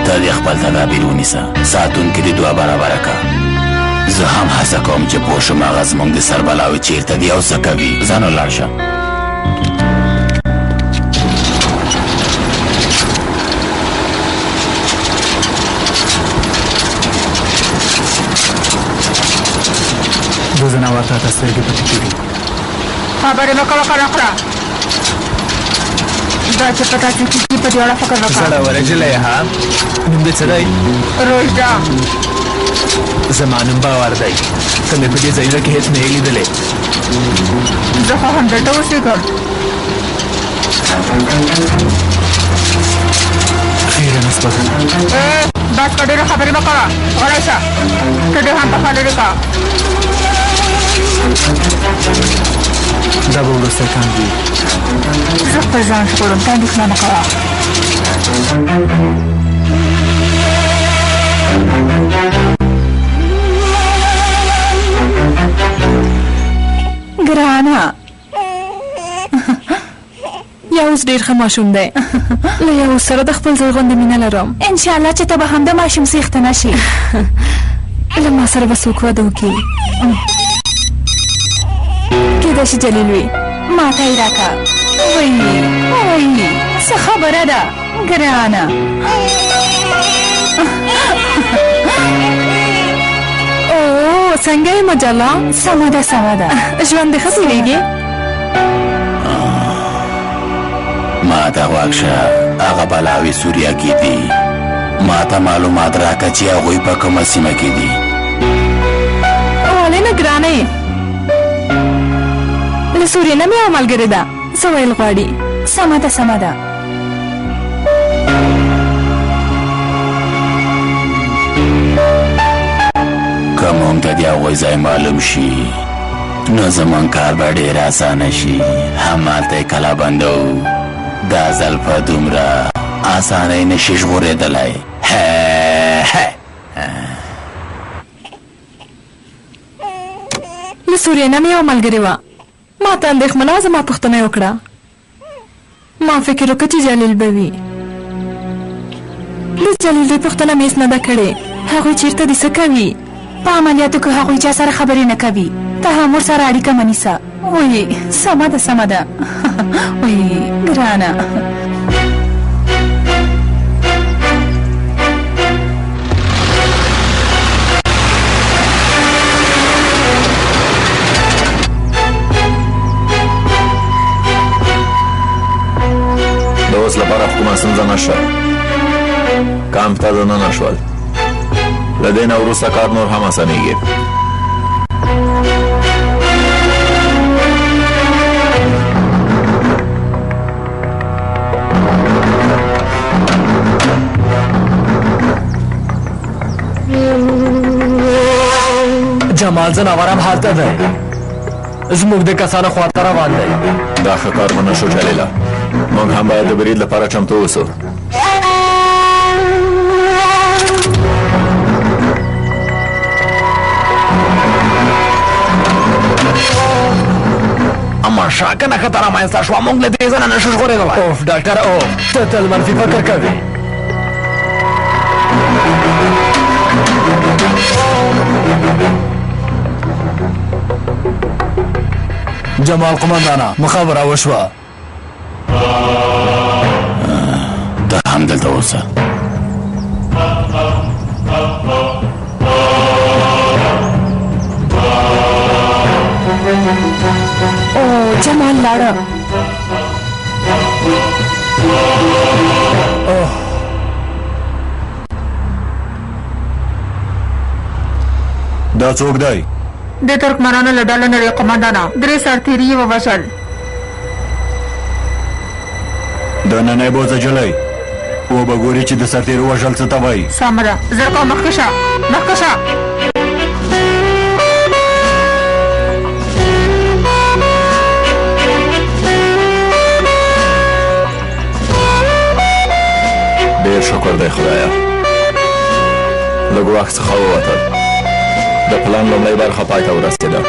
ته دې خپل تدابیر ونیسه، ساتونکي دې دوه برابره که. زه هم هڅه کوم چې پوه شم هغه زموږ د سر بلاوې چېرته دي او څه کوي. ځان ولاړ شه. دو زناور ته سترګې پټې کړي. خبرې مه کوه که نه کړه. دا چې په تاسې کېږي په دې اړه فکر وکړه. زړوره نجلۍ ها؟ نوم دې څه دی؟ روژده. زما نوم باور دی. که مې په دې ځایونو کې هېڅ نه یې لیدلی. زه خو هم دلته اوسېږم. خیره نسبت بس که ډېرې خبرې مه کوه. غلی شه. ته دې هم پخه لرې که. دا به وروستی کاند وي. زه خپل ځان ژغورم، ته اندېښنه مه کوه. ګرانه یا اوس ډېر ښه ماشوم دی. له یو سره د خپل زوی غوندې مینه لرم. انشاءالله چې ته به هم د ماشوم څښته نه شي. له ما سره به څوک واده وکړي. کېدای شي جلیل وي. ما ته یې راکړه. وایي څه خبره ده ګرانه. او څنګه یې مجله؟ سمه ده سمه ده. ژوند دې ښه تېرېږي؟ ما ته غوږ شه، هغه بلاوې سوریه کې دي. ما ته معلومات راکړه چې هغوی په کومه سیمه کې دي. ولې نه ګرانې؟ له سوریې نه مې یوه ملګرې ده، څه ویل غواړي؟ سمه ده سمه ده. که موږ ته د هغوی ځای معلوم شي نو زموږ کار به ډېر اسانه شي. همالته یې کلابندو. دا ځل په دومره اسانۍ نشي ژغورېدلی. له سوریې نه مې یوه ملګرې وه، ما ته اندېښمنه وه، زما پوښتنه یې وکړه. ما فکر وکړه چې جلیل به وي. د جلیل دوی پوښتنه مې هېڅ نه ده کړې. هغوی چېرته دي، څه کوي؟ په عملیاتو کې هغوی چا سره خبرې نه کوي. ته هم ورسره اړیکه مه نیسه. وایي سمه ده سمه ده. وایي ګرانه. د اوس لپاره خو کومه ستونزه نشته. کامپ ته دننه شول. له دې نه وروسته کار نور هم اسانېږي. جمال ځناور هم هلته دی. زموږ د کسانو خواته روان دی. دا ښه کار ونه شو جلیله. موږ هم باید د برید لپاره چمتو اوسو. اما شاکه نه خطر رامنځته شوه. موږ له دې ځایه نشو ژغورېدلی. اوف ډاکټر اوف، ته تل منفي فکر کوې. جمال قمندانه مخابره وشوه. ته هم دلته اوسه. او جمال لاړه. دا څوک دی؟ د ترکمنانو له ډلې نه قمندانه 3 سرتیري یې ووژل. د ننۍ بوځه جلی وبه ګوري چې د سرتیرو وژل څه ته وایي. سمه ده. زر کوه مخکې شه مخکې شه. شکر دی خدایا لږ وخت څخه ووتل د پلان لومړۍ برخه پای ته ورسېده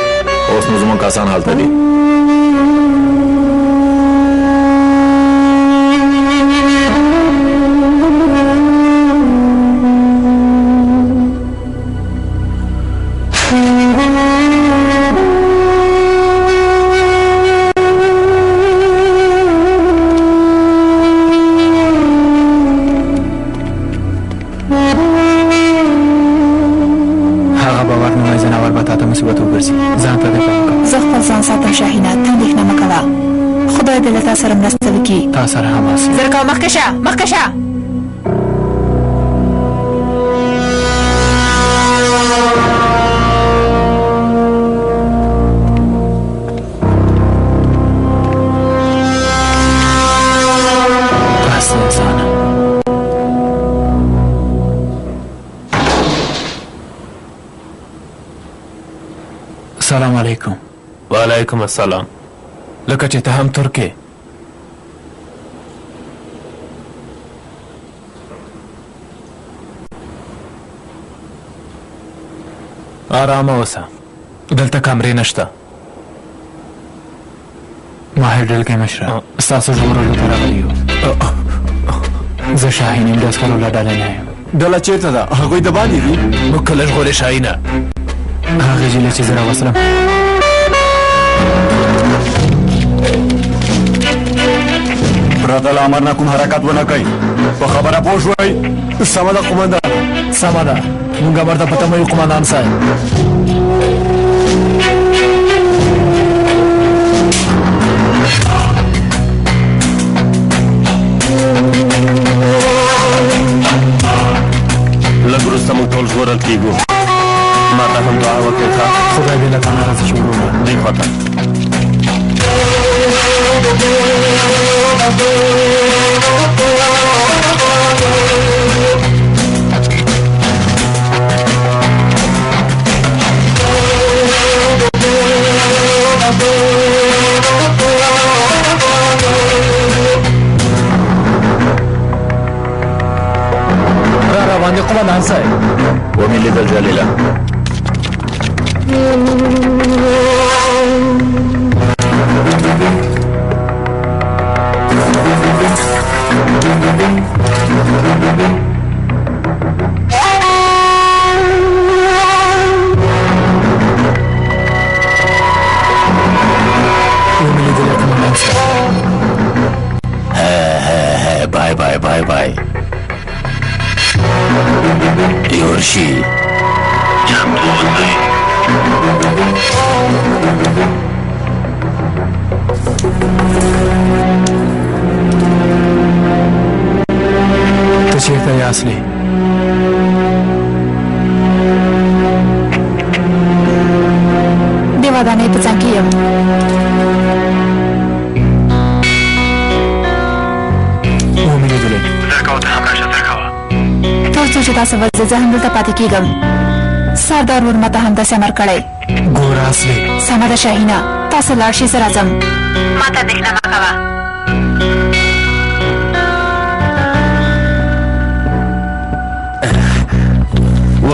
اوس نو زموږ کسان هلته دي زه خپل ځان ساتم شاهینه ته اندېښنه مه کوه خدای دې له تا سره مرسته وکړي تا سره هم هسې زر کوه مخکې شه مخکې شه سلام علیکم. وعلیکم السلام. لکه چې ته هم ترکې آرامه اوسه دلته کمرې نشته ماهر ډلګۍ مشره ستاسو ژغورلو ته راغلي یو زه شاهین یم د عسکرو له ډلې نه یم ډله چېرته ده هغوی د باندې دي موږ کله ژغورې شاهینه هغې جیله چې زه راوستلم پرته له امر نه کوم حرکت ونه کوي په خبره پوه شوئ سمه ده قومندان سمه ده مونږ امر ته په تمه یو قومندان صاحب لږ وروسته موږ ټول ژغورل کېږو ما ته هم دعا وکړئ خدای دې له تا نه راضي شي وروره دې خواته را باندې قومندان صاحب ومې لیدل جلیله Bye bye bye bye. Yorshi. Jump ته چېرته یې اصلي د ودانۍ په څنګ کې یم ومې لیدلې زر کوه ته هم راشه زر کوه تر څو چې تاسو ورځئ زه هم دلته پاتې کېږم سردار ور ماته همداسې امر کړی ګوره اصلي سمه ده شاهینه تاسو لاړ شئ زه راځم ما ته اندېښنه مه کوه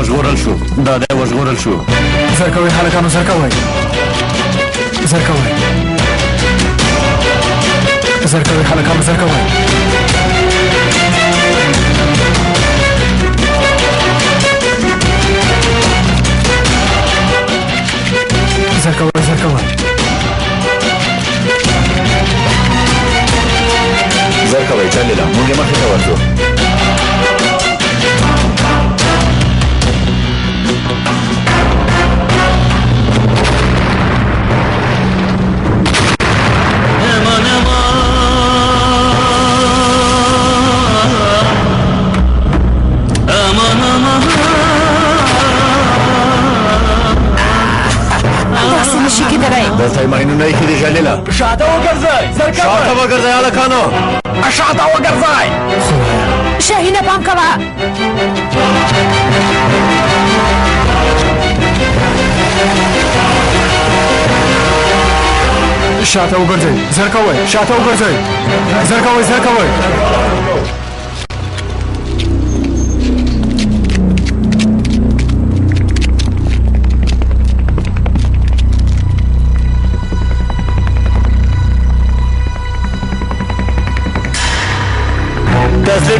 وژغورل شو دا دی وژغورل شو زر کوئ هلکانو زر کوئ زر کوئ زر کوئ هلکانو زر کوئ زر کوئ زر کوئ زر کوئ جلیله موږ یې مخې ته ورځو دلته یې ماینونه ایښي دي جلیله شاته وګرځئ شاته وګرځئ هلکانو شاته وګرځئ شاهینه پام کوه شاته وګرځئ زر کوئ شاته وګرځئ زر کوئ زر کوئ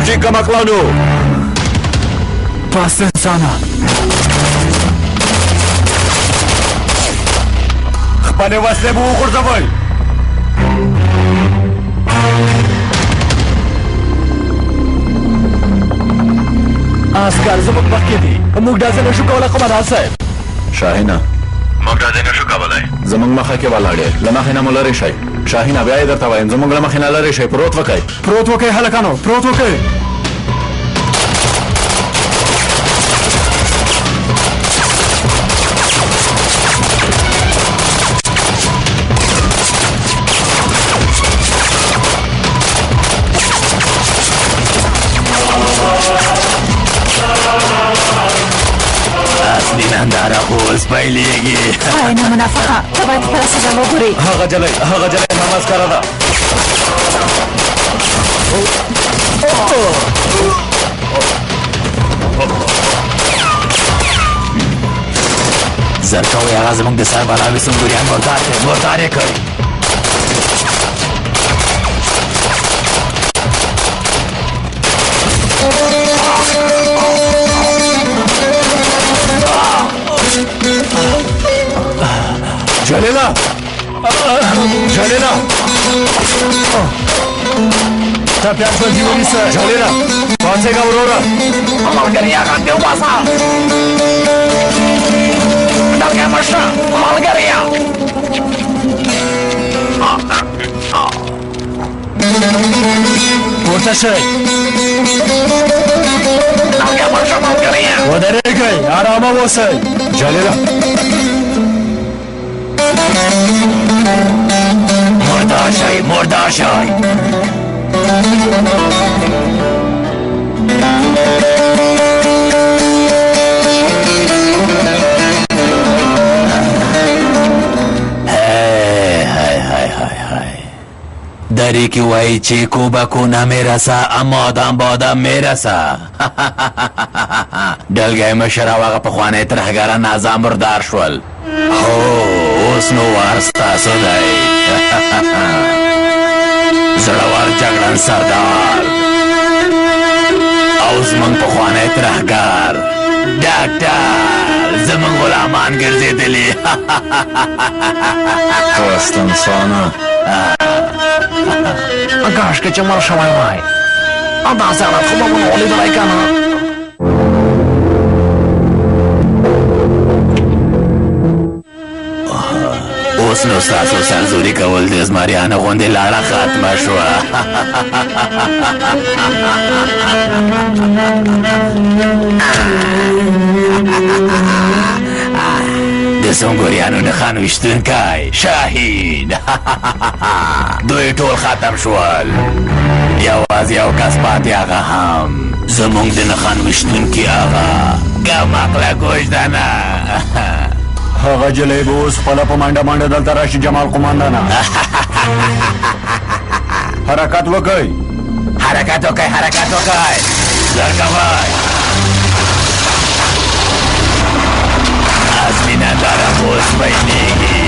شي کمقلانو پاس انسانه خپلې وسلې به وغورځوئ عسکر زموږ مخکې دي موږ داسې نشو کولی قمندان صاحب شاهینه موږ دا نشو کولای زمونږ مخه کې ولاړې له مخې نه مو لرې شئ شاهینه بیا یې درته وایم زمونږ له مخې نه لرې شئ پروت وکئ پروت وکئ هلکانو پروت وکئ اصلي ننداره خو اوس پیلېږي آی نه منافقه ته باید خپله سزا وګورې هغه جلۍ نامسکره ده زرکوی هغه زموږ د سربراوي سنګوریان مردار یې کړی جلیلا تا پیار ژوندي ونیسه جلیلا پاڅېږه وروره ملګري هغه دې وباسه دلګی مړ شه ملګريه پورته شئ دلګی مړ شه ملګريه ودرېږئ ارامه اوسئ جلیلا مردار شئ دری کی وای چی کو بکو نمیرسا اما آدم با آدم میرسا دلگای مشرا وغا پخوانه ترهگارا نازا مردار شول اوس نو وارستا سدای زړور جګړن سردار او زمونږ پخوانی ترهګار ډاکټر زمونږ غلامان ګرځېدلي پست انسانه کاشکې چې مړ شوی وای داسې حالت خو به مو نه ولیدلی که نه اوس نو ستاسو سرزوري کول د زمریانو غوندې لاړه ختمه شوه د سنګوریانو نښان ویشتونکی شاهین دوی ټول ختم شول یوازې یو کس پاتې هغه هم زموږ د نښان ویشتونکي هغه ګمقله کوژدنه هغه جلۍ به اوس خپله په منډه دلته راشي جمال قمندانه حرکت وکئ زر کوئ اصلي ننداره خو اوس پیلېږي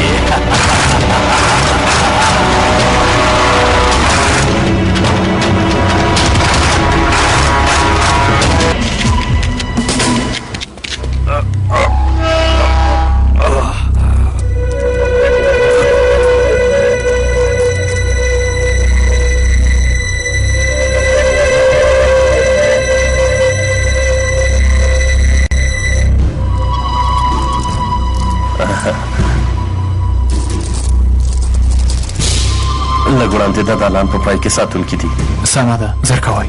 لږ وړاندې د دالان په پای کې ساتونکي دي سمه ده زر کوئ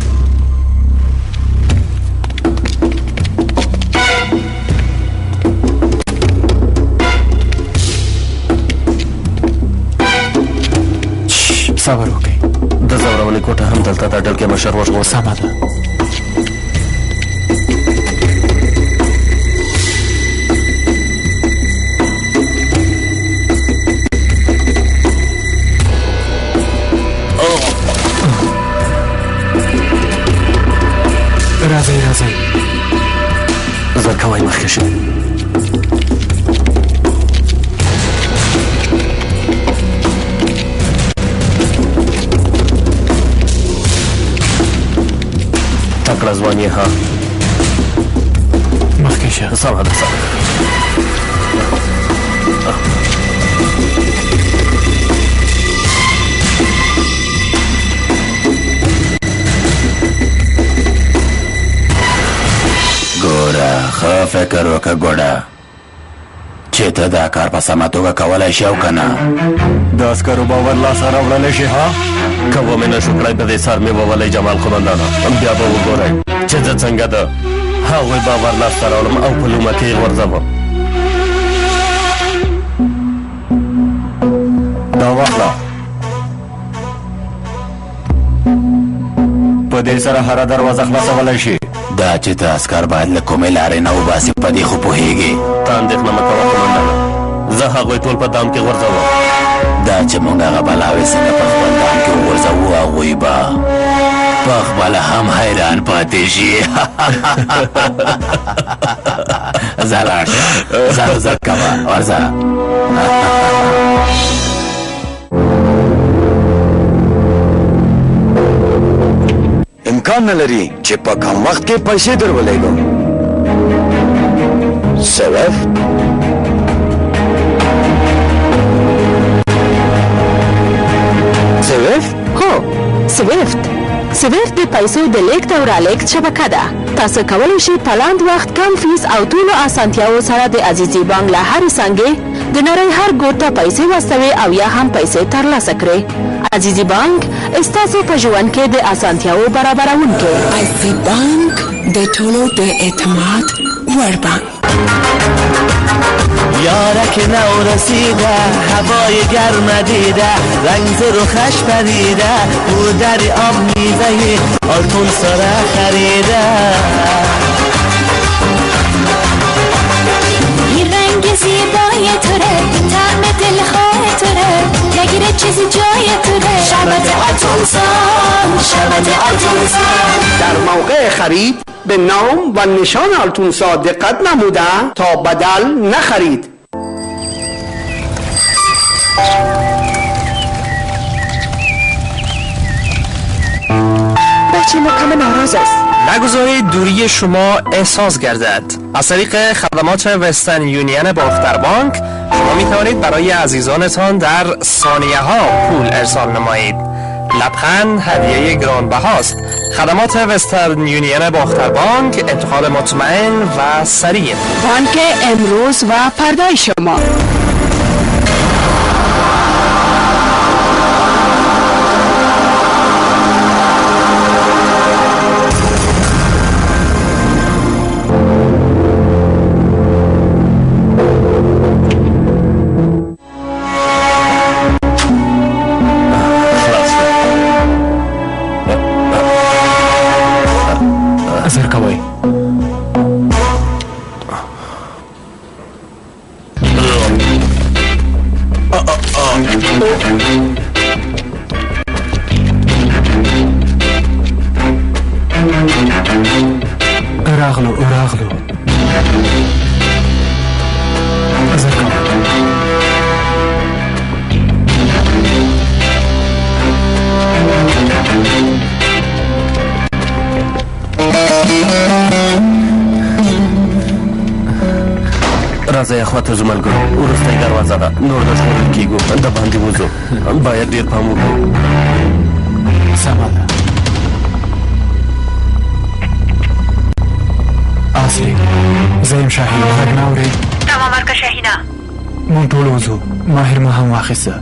صبر وکئ د زورونې کوټه هم دلته د ډلګۍ مشر وژغور سمه ده راځئ زر کوئ مخکې شئ تکړه ځوان یې ها مخکې شه. سمه ده سمه ده. ګوره ښه فکر وکړه ګوډه چې ته دا کار په سمه توګه کولی شي او که نه د عسکرو باور لاسه راوړلی شي ها که ومې نه شو کړی په دې سر مې وولی جمال قمندانه بیا به وګورئ چې زه څنګه د هغوی باور لاسته راوړم او په لومه کې یې غورځوم. دا واخله په دې سره هره دروازه خلاصولی شي. دا چې ته عسکر باید له کومې لارې نه وباسي په دې خو پوهېږي. ته اندېښنه مه کوه قمندانه زه هغوی ټول په دام کې غورځوم. دا چې موږ هغه بلاوې څنګه په خپل دام کې وغورځوو هغوی به په خپله هم حیران پاتې شي. ځه لاړ شه ځه عزت کوه ورځه. امکان نه لري چې په کم وخت کې پیسې درولېږم. سویفت سویفت؟ هو سویفت د پیسو د لیږد او رالېږد شبکه ده. تاسو کولی شئ په لاند وخت کم فیس او ټولو اسانتیاوو سره د عزیزي بانک له هرې څانګې د نړۍ هر ګوټ ته پیسې واستوئ او یا هم پیسې ترلاسه کړئ. عزیزي بانک ستاسو په ژوند کې د اسانتیاوو برابروونکی. عزیزي بانک د ټولو د اعتماد وړ بانک. یارک نو رسیده هوای گرم دیده رنگ رخش پریده او در آب میوه آلتون سره خریده این رنگ زیبای توره طعم دلخواه توره نگیره چیزی جای توره شربت آلتونسان شربت آلتونسان. در موقع خرید به نام و نشان آلتونسا دقت نموده تا بدل نخرید. بچه مکمل ناراض است. نگذارید دوری شما احساس گردد. از طریق خدمات وسترن یونین باختر بانک شما می توانید برای عزیزانتان در ثانیه ها پول ارسال نمایید. لبخند هدیه گرانبهاست. خدمات وسترن یونین باختر بانک انتقال مطمئن و سریع. بانک امروز و فردای شما. زر کوئ. راغلو زر کوئ. راځئ اخواته زه ملګرو وروستۍ دروازه ده نور نه ژغورل کېږو د باندې وځو باید ډېر پام وکړو. سمه ده. اصلي زه یم شاهین غږ نه اورې؟ تمام ورکه شاهینه. مونږ ټول وځو. ماهر ما هم واخیسته.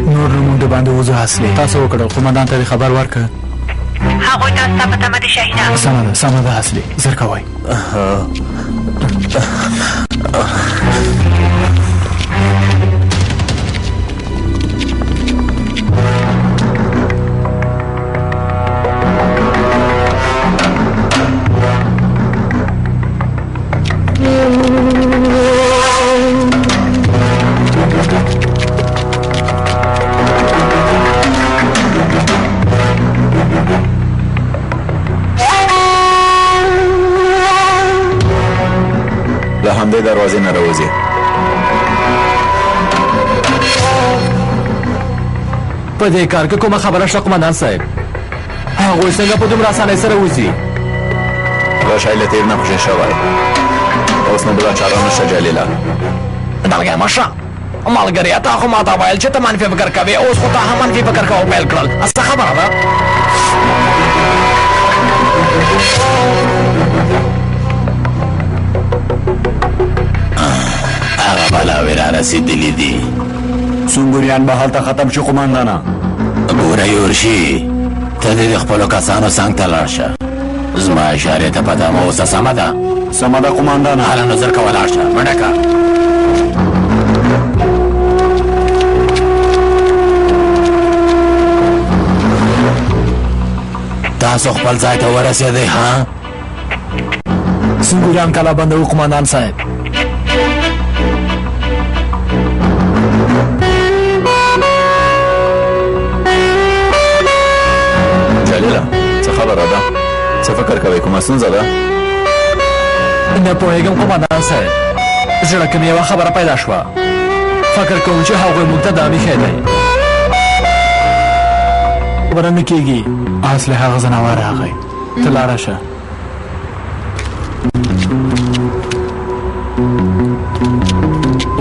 نور نه مونږ د باندې وځو. اصلي تاسو وکړه قومندان ته دې خبر ورکړه. هغوی ته ستا په تمه دي شاهینه. سمه ده اصلي زر کوئ. له همدې دروازې نه راوځي. په دې کار کې کومه خبره شته قومندان صاحب؟ هغوی څنګه په دومره اسانۍ سره وځي؟ هغه شی له تیر نه خوشې شوی اوس نو بله چاره نشته جلیله دلګی مشره ملګریا تا خو ما ته ویل چې ته منفي فکر کوې اوس خو تا هم منفي فکر کول پیل کړل څه خبره ده هغه بلاوې را رسېدلي دي سنګوریان به هلته ختم شي قمندانه ګوره یورشي ته دې د خپلو کسانو څنګ ته لاړ شه زما اشارې ته په دمه اوسه سمه ده سمه ده قمندانه هله نظر کوه لاړ شه منډه که تاسو خپل ځای ته ورسېدئ ها سنګوریان کلا بندوو قمندان صاحب جلیله څه خبره ده څه فکر کوئ کومه ستونزه ده نه پوهېږم قمندان صاحب زړه کې مې یوه خبره پیدا شوه فکر کوم چې هغوی موږ ته دا میښی دی خبره نه کېږي اصل هغه ځناور راغی ته لاړه شه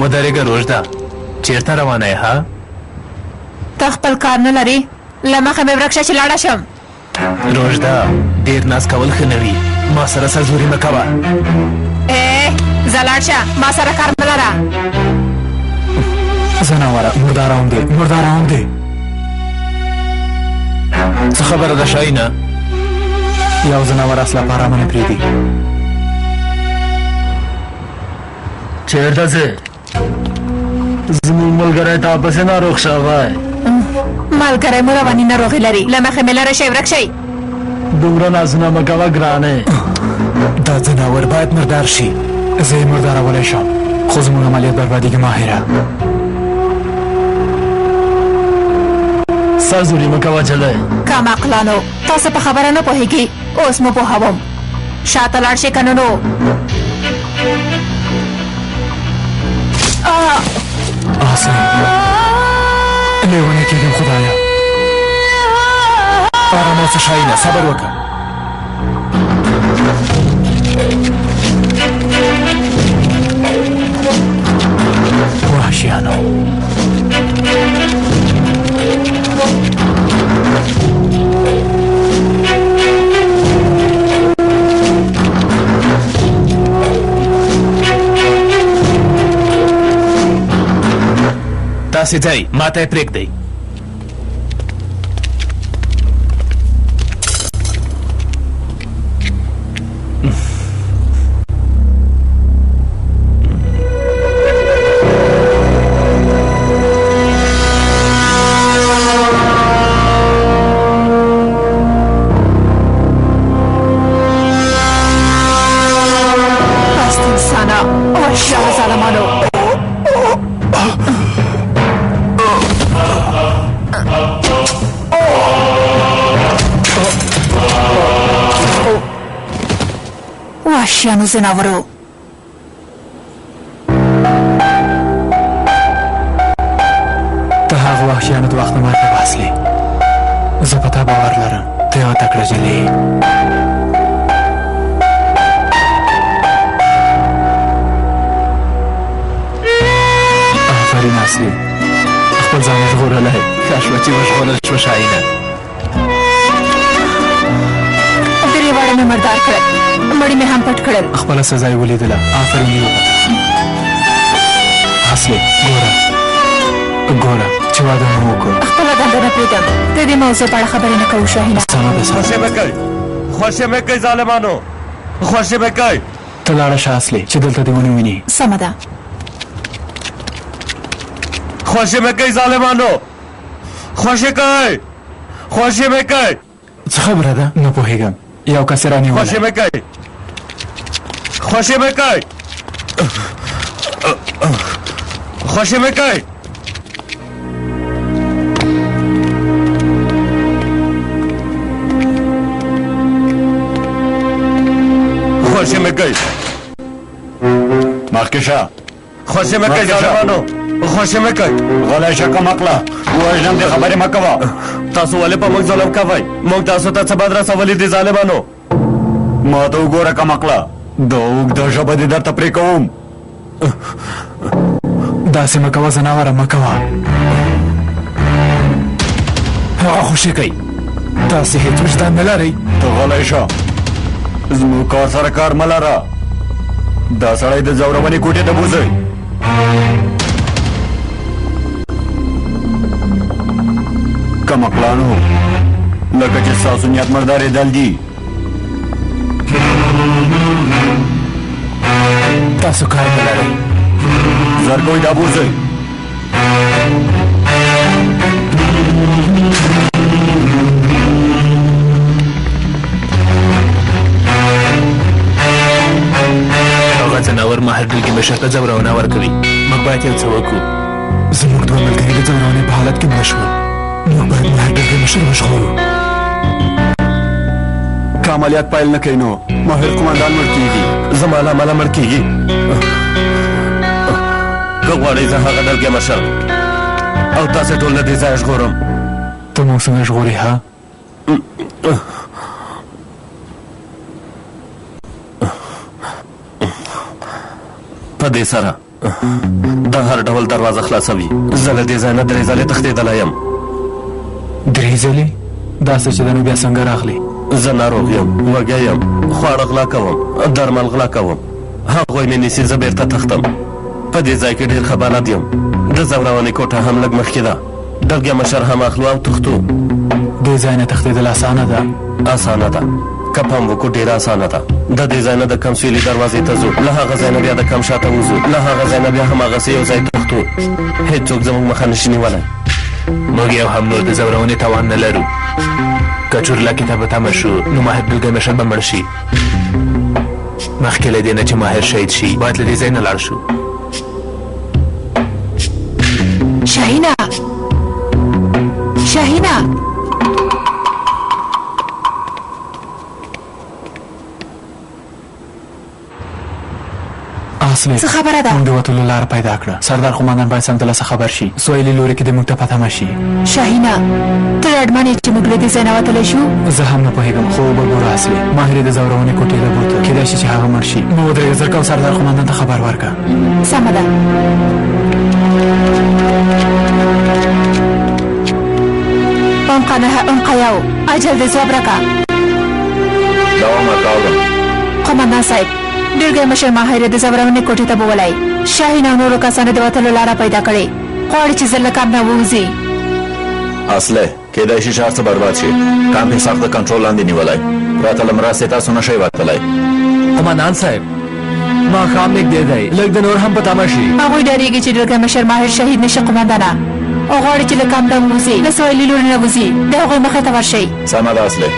ودرېږه روژده چېرته روانه یې ها ته خپل کار نه لرې له مخه مې ورک شه چې لاړه شم روژده ډېر ناز کول ښه نه وي ما سره سرزوري مه کوه ځه لاړ شه ما سره کار مه لره ځناوره مرداره هم دی مرداره هم دی څه خبره ده شاهینه یو ځناور اصله په ارامه نه پرېږدي چېرته ځې زموږ ملګری تا پسې ناروغ شوی ملګری مو رواني ناروغي لري له مخې مې لرې شئ ورک شئ دومره نازونه مه کوه ګرانې دا ځناور باید مردار شي زه یې مردارولی شم خو زموږ عملیات بربادېږي ماهره سرزوري مه کوه جلی کم عقلانو تاسو په خبره نه پوهېږي اوس مو پوهوم شاته لاړ شئ که نه نو آسان لیونی کېږم خدایا آرام اوسه شاهینه صبر وکړه وحشیانو تاسې ځئ ما ته یې پرېږدئ پست انسانا وحشیانو ظالمانو وحشیانو ځناورو ته هغه وحشیانو د وخت نه ماته واصلې زه په تا باور لرم ته یوه تکړه جلۍ یې آفرین اصلي خپل ځان یې ژغورلی ښه شوه چې وژغورل شوه شاهینه درې واړه مې مردار کړل مړي مې هم پټ کړل خپله سزا یې ولیدله آفرین یې وکړه اصلي ګوره چې واده مو وکړو خپله دنده نه پرېږدم د دې موضوع په اړه خبرې نه کوو شاهینه سمه ده خوشې مه کوئ خوشې مه کوئ ظالمانو خوشې مه کوئ ته لاړه شه اصلي چې دلته دې ونه ویني سمه ده خوشې مه کوئ ظالمانو خوشې کوئ خوشې مه کوئ څه خبره ده نه پوهېږم یو کس یې رانیولی خوشې مه کوئ خوشې مه کوئ خوشې مه کوئ خوشې مه کوئ مخکې شه خوشې مه کوئ ظالمانو خوشې مه کوئ غلی شه کمقله ووژنم دې خبرې مه کوه تاسو ولې په موږ ظلم کوئ موږ تاسو ته څه بد رسولي دي ظالمانو ما ته وګوره کمقله د اوږده ژبه دې درته پرې کوم. داسې مه کوه ځناوره مه کوه. هغه خوشي کوي. تاسې هېڅ وجدان نه لرئ. ته غلی شه. زموږ کار سره کار مه لره. دا سړی د ځورونې کوټې ته بوځئ. کمقلانو لکه چې ستاسو نیت مردارېدل دي. تاسو کار نه لرئ. زر کوئ دا بوځئ. هغه ځناور ماهر ډلګي مشر ته ځورونه ورکوي. موږ باید یو څه وکړو. زموږ دوه ملګري د ځورونې په حالت کې مړه شول. موږ باید ماهر ډلګي مشر وژغورو. که عملیات پیل نه کوي نو ماهر قمندان مړ کېږي. زما له امله مړ کېږي. که غواړئ زه هغه ډلګی مشر او تاسې ټول له دې ځایه ژغورم. ته موږ څنګه ژغورې ها؟ په دې سره د هر ډول دروازه خلاصوي. زه له دې ځای نه 3 ځلې تښتېدلی یم. 3 ځلې؟ داسې چې دا نو بیا څنګه راغلی؟ زه ناروغ یم، وږی یم، خواړه غلا کوم، درمل غلا کوم. هغوی مې نیسي، زه بېرته تښتم. په دې ځای کې ډېر ښه بلد یم. د ځورونې کوټه هم لږ مخکې ده. ډلګی مشر هم اخلو او تښتو. دې ځای نه تښتېدل اسانه ده؟ اسانه ده. که پام وکړو ډېره اسانه ده. د دې ځای نه د کم سویلي دروازې ته ځو، له هغه ځای نه بیا د کم شاته وځو، له هغه ځای نه بیا هماغسې یو ځای تښتو. هېڅوک زموږ مخه نشي نیولی. موږ یو هم نور د ځورونې توان نه لرو. که چورلکې ته به تمه شو نو ماهر ډلګی مشر به مړ شي. مخکې له دې نه چې ماهر شهید شي باید له دې ځای نه لاړ شو. شاهینه شاهینه اصلي څه خبره ده؟ موږ د وتلو لاره پیدا کړه. سردار قمندان باید سمدلاسه خبر شي. سویلي لوري کې د موږ ته پته مشي. شاهینه ته ډاډمن یې چې موږ له دې ځای نه وتلی شو؟ زه هم نه پوهېږم، خو وبه ګوره اصلي ماهر یې د ځورونې کوټې ته بوته. کېدای شي چې هغه مړ شي. نو ودرېږه، زر کوه سردار قمندان ته خبر ورکړه. سمه ده. انقنها انقیاو اجل دې ځواب راکړه. دوام ورکوم. قمندان صاحب ډلګی مشر ماهر د ځورونې کوټې ته بولی. شاهین او نورو کسانو د وتلو لاره پیدا کړې. غواړي چې زر له کام نه ووځي. اصله کېدای شي چې هر څه برباد شي. کام یې سخت د کنټرول لاندې نیولی. پرته له مرستې تاسو نشئ وتلی. قمندان صاحب ماښام نږدې دی، لږ د نور هم په تمه شي. هغوی ډارېږي چې ډلګی مشر ماهر شهید نشي قمندانه، او غواړي چې له کام نه ووځي، له سویلي لوري نه وځي. د هغوی مخې ته ورشئ. سمه ده اصله.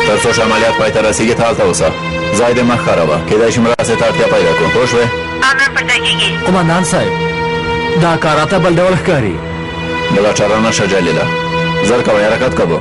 تر څو چې عملیات پای ته رسېږي ته هلته اوسه. ځای دې مه خرابه. کېدای شي مرستې ته اړتیا پیدا کړو. پوه شوې؟ امر پرته کېږي. قمندان صاحب دا کار راته بل ډول ښکاري. بله چاره نشته جلیله. زر کوئ حرکت کوو.